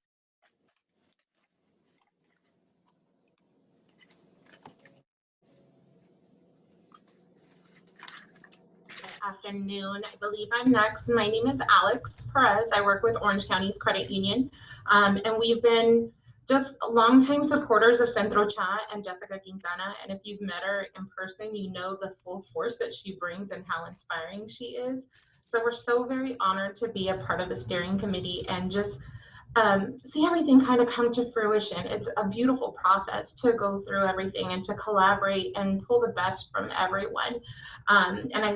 Afternoon. I believe I'm next. My name is Alex Perez. I work with Orange County's Credit Union. And we've been just longtime supporters of Centro CHA and Jessica Quintana. And if you've met her in person, you know the full force that she brings and how inspiring she is. So we're so very honored to be a part of the steering committee and just see everything kind of come to fruition. It's a beautiful process to go through everything and to collaborate and pull the best from everyone. And I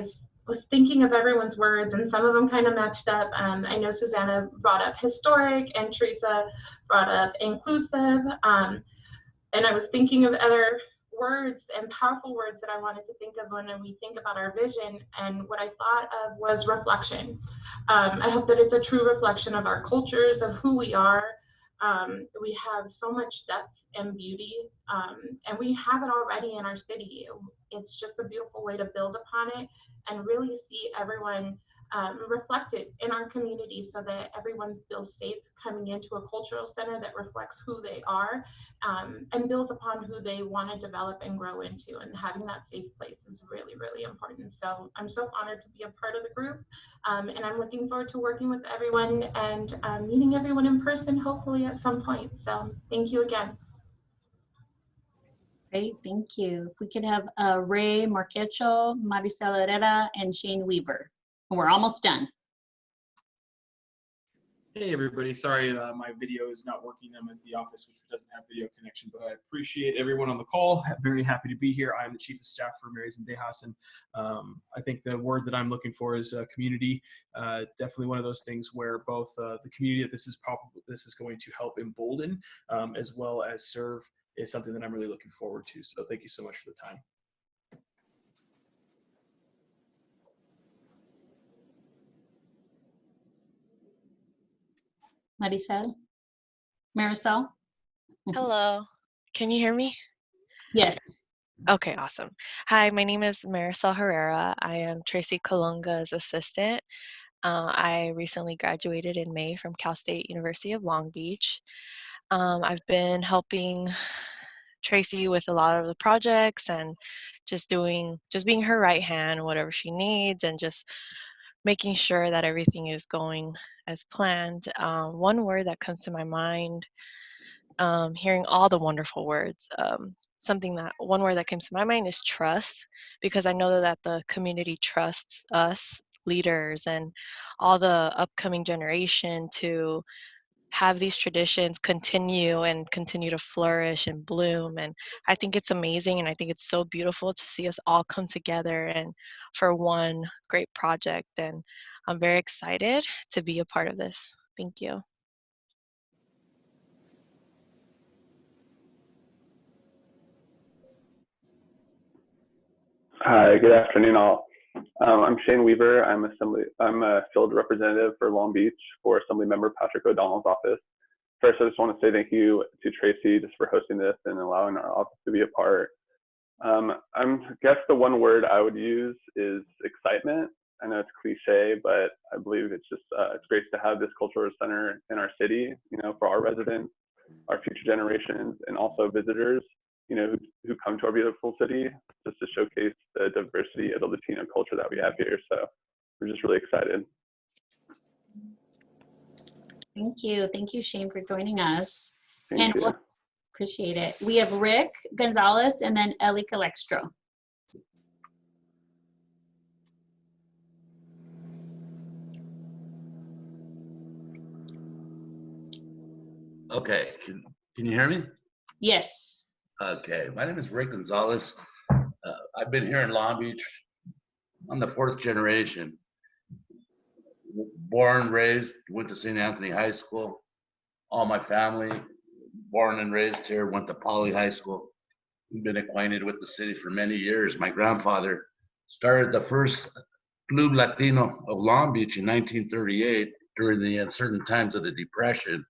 was thinking of everyone's words, and some of them kind of matched up. I know Susanna brought up historic, and Teresa brought up inclusive. And I was thinking of other words and powerful words that I wanted to think of when we think about our vision. And what I thought of was reflection. I hope that it's a true reflection of our cultures, of who we are. We have so much depth and beauty, and we have it already in our city. It's just a beautiful way to build upon it and really see everyone reflected in our community, so that everyone feels safe coming into a cultural center that reflects who they are and builds upon who they want to develop and grow into. And having that safe place is really, really important. So I'm so honored to be a part of the group, and I'm looking forward to working with everyone and meeting everyone in person, hopefully at some point. So thank you again. Great, thank you. If we could have Ray Marquecho, Maricel Herrera, and Shane Weaver. We're almost done. Hey everybody, sorry my video is not working. I'm at the office which doesn't have video connection, but I appreciate everyone on the call. Very happy to be here. I'm the Chief of Staff for Mayor Zendejas, and I think the word that I'm looking for is community. Definitely one of those things where both the community that this is going to help embolden as well as serve is something that I'm really looking forward to. So thank you so much for the time. Marisol? Hello, can you hear me? Yes. Okay, awesome. Hi, my name is Marisol Herrera. I am Tracy Kolonka's assistant. I recently graduated in May from Cal State University of Long Beach. I've been helping Tracy with a lot of the projects and just being her right hand, whatever she needs, and just making sure that everything is going as planned. One word that comes to my mind, hearing all the wonderful words, one word that comes to my mind is trust, because I know that the community trusts us leaders and all the upcoming generation to have these traditions continue to flourish and bloom. And I think it's amazing, and I think it's so beautiful to see us all come together and for one great project. And I'm very excited to be a part of this. Thank you. Hi, good afternoon all. I'm Shane Weaver. I'm a field representative for Long Beach for Assemblymember Patrick O'Donnell's office. First, I just want to say thank you to Tracy just for hosting this and allowing our office to be a part. I guess the one word I would use is excitement. I know it's cliche, but I believe it's just it's great to have this cultural center in our city, you know, for our residents, our future generations, and also visitors, you know, who come to our beautiful city, just to showcase the diversity of the Latino culture that we have here. So we're just really excited. Thank you. Thank you, Shane, for joining us. Thank you. We'll appreciate it. We have Rick Gonzalez and then Ellie Calextro. Okay, can you hear me? Yes. Okay, my name is Rick Gonzalez. I've been here in Long Beach. I'm the 4th generation. Born, raised, went to St. Anthony High School. All my family, born and raised here, went to Poly High School. We've been acquainted with the city for many years. My grandfather started the first Club Latino of Long Beach in 1938 during the uncertain times of the Depression.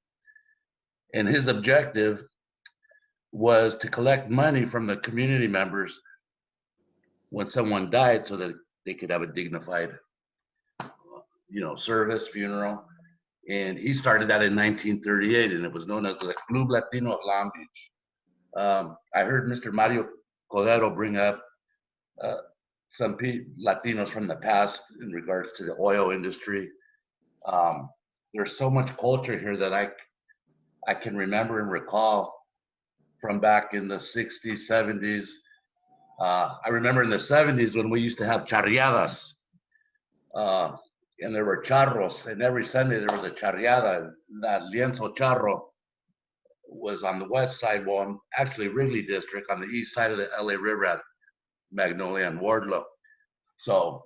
And his objective was to collect money from the community members when someone died so that they could have a dignified, you know, service, funeral. And he started that in 1938, and it was known as the Club Latino of Long Beach. I heard Mr. Mario Cordero bring up some Latinos from the past in regards to the oil industry. There's so much culture here that I can remember and recall from back in the 60s, 70s. I remember in the 70s when we used to have charreadas, and there were charros, and every Sunday there was a charreada. That lienzo charro was on the west side, well, actually Wrigley District, on the east side of the LA River at Magnolia and Wardlow. So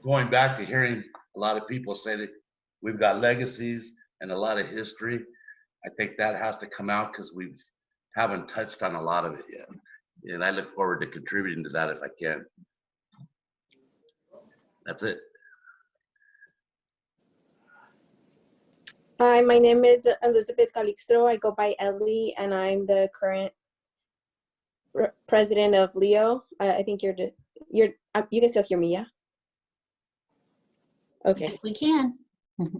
going back to hearing a lot of people say that we've got legacies and a lot of history, I think that has to come out because we haven't touched on a lot of it yet. And I look forward to contributing to that if I can. That's it. Hi, my name is Elizabeth Calixto. I go by Ellie, and I'm the current president of Leo. I think you can still hear me, yeah? Okay. Yes, we can.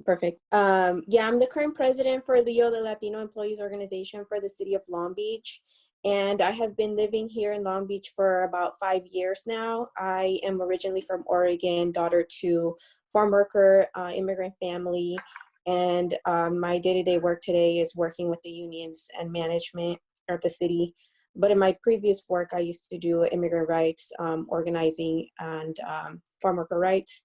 Perfect. Yeah, I'm the current president for Leo, the Latino Employees Organization for the city of Long Beach. And I have been living here in Long Beach for about 5 years now. I am originally from Oregon, daughter to farm worker, immigrant family. And my day-to-day work today is working with the unions and management at the city. But in my previous work, I used to do immigrant rights, organizing, and farm worker rights.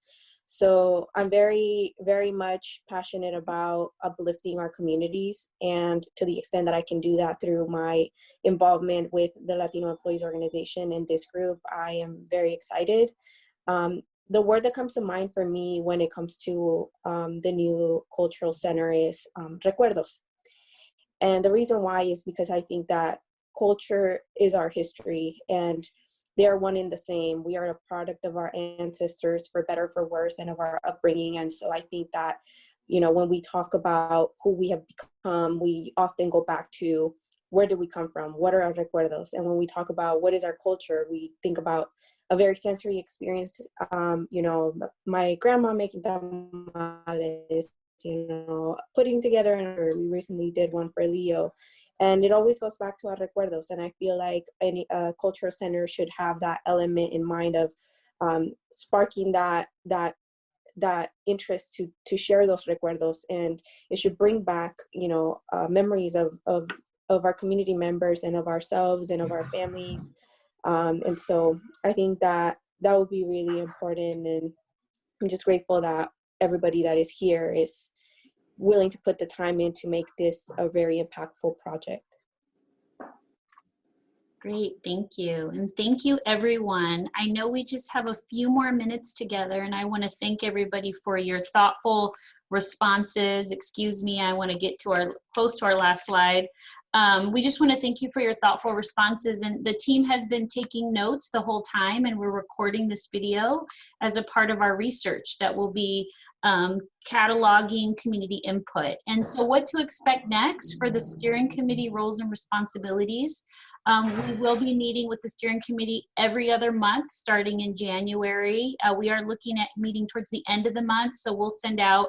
So I'm very, very much passionate about uplifting our communities, and to the extent that I can do that through my involvement with the Latino Employees Organization and this group, I am very excited. The word that comes to mind for me when it comes to the new cultural center is recuerdos. And the reason why is because I think that culture is our history, and they are one and the same. We are a product of our ancestors, for better, for worse, and of our upbringing. And so I think that, you know, when we talk about who we have become, we often go back to where did we come from? What are our recuerdos? And when we talk about what is our culture, we think about a very sensory experience. You know, my grandma making tamales, you know, putting together, and we recently did one for Leo, and it always goes back to our recuerdos. And I feel like any cultural center should have that element in mind of sparking that interest to share those recuerdos, and it should bring back, you know, memories of our community members and of ourselves and of our families. And so I think that would be really important, and I'm just grateful that everybody that is here is willing to put the time in to make this a very impactful project. Great, thank you. And thank you, everyone. I know we just have a few more minutes together, and I want to thank everybody for your thoughtful responses. Excuse me, I want to get to close to our last slide. We just want to thank you for your thoughtful responses, and the team has been taking notes the whole time, and we're recording this video as a part of our research that will be cataloging community input. And so what to expect next for the steering committee roles and responsibilities. We will be meeting with the steering committee every other month starting in January. We are looking at meeting towards the end of the month, so we'll send out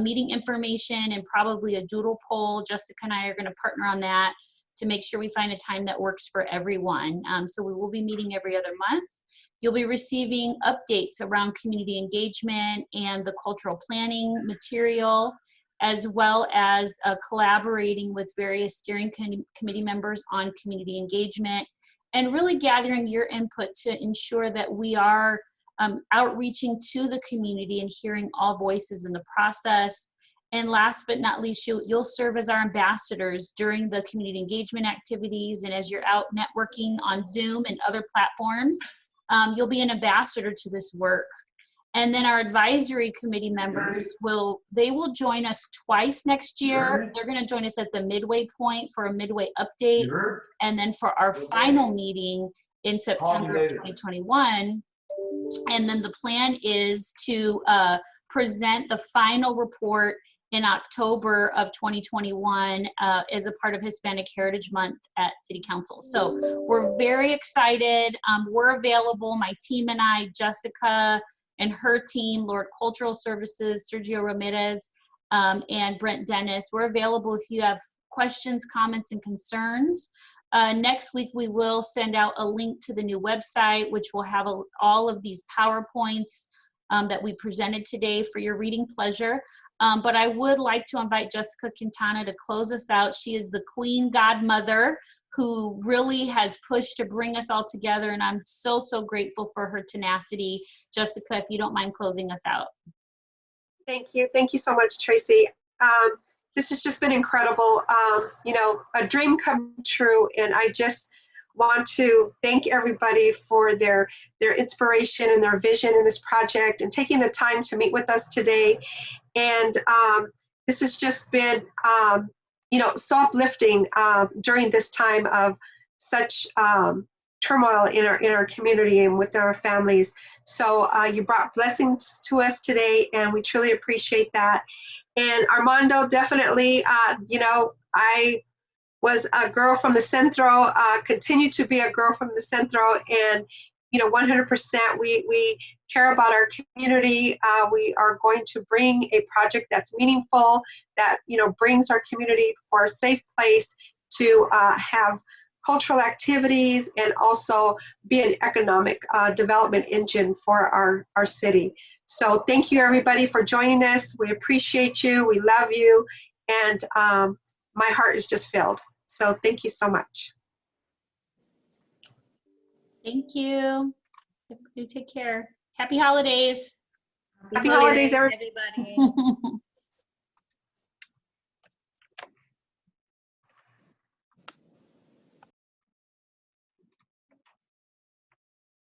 meeting information and probably a doodle poll. Jessica and I are going to partner on that to make sure we find a time that works for everyone. So we will be meeting every other month. You'll be receiving updates around community engagement and the cultural planning material, as well as collaborating with various steering committee members on community engagement, and really gathering your input to ensure that we are outreaching to the community and hearing all voices in the process. And last but not least, you'll serve as our ambassadors during the community engagement activities, and as you're out networking on Zoom and other platforms, you'll be an ambassador to this work. And then our advisory committee members will join us twice next year. They're going to join us at the midway point for a midway update, and then for our final meeting in September of 2021. And then the plan is to present the final report in October of 2021 as a part of Hispanic Heritage Month at City Council. So we're very excited. We're available, my team and I, Jessica and her team, Lord Cultural Services, Sergio Ramirez, and Brent Dennis. We're available if you have questions, comments, and concerns. Next week, we will send out a link to the new website, which will have all of these PowerPoints that we presented today for your reading pleasure. But I would like to invite Jessica Quintana to close us out. She is the Queen Godmother who really has pushed to bring us all together, and I'm so, so grateful for her tenacity. Jessica, if you don't mind closing us out. Thank you. Thank you so much, Tracy. This has just been incredible. You know, a dream come true, and I just want to thank everybody for their inspiration and their vision in this project and taking the time to meet with us today. And this has just been, you know, so uplifting during this time of such turmoil in our community and with our families. So you brought blessings to us today, and we truly appreciate that. And Armando, definitely, you know, I was a girl from the Centro, continue to be a girl from the Centro, and, you know, 100% we care about our community. We are going to bring a project that's meaningful, that, you know, brings our community for a safe place to have cultural activities and also be an economic development engine for our city. So thank you, everybody, for joining us. We appreciate you. We love you. And my heart is just filled. So thank you so much. Thank you. You take care. Happy holidays. Happy holidays, everybody.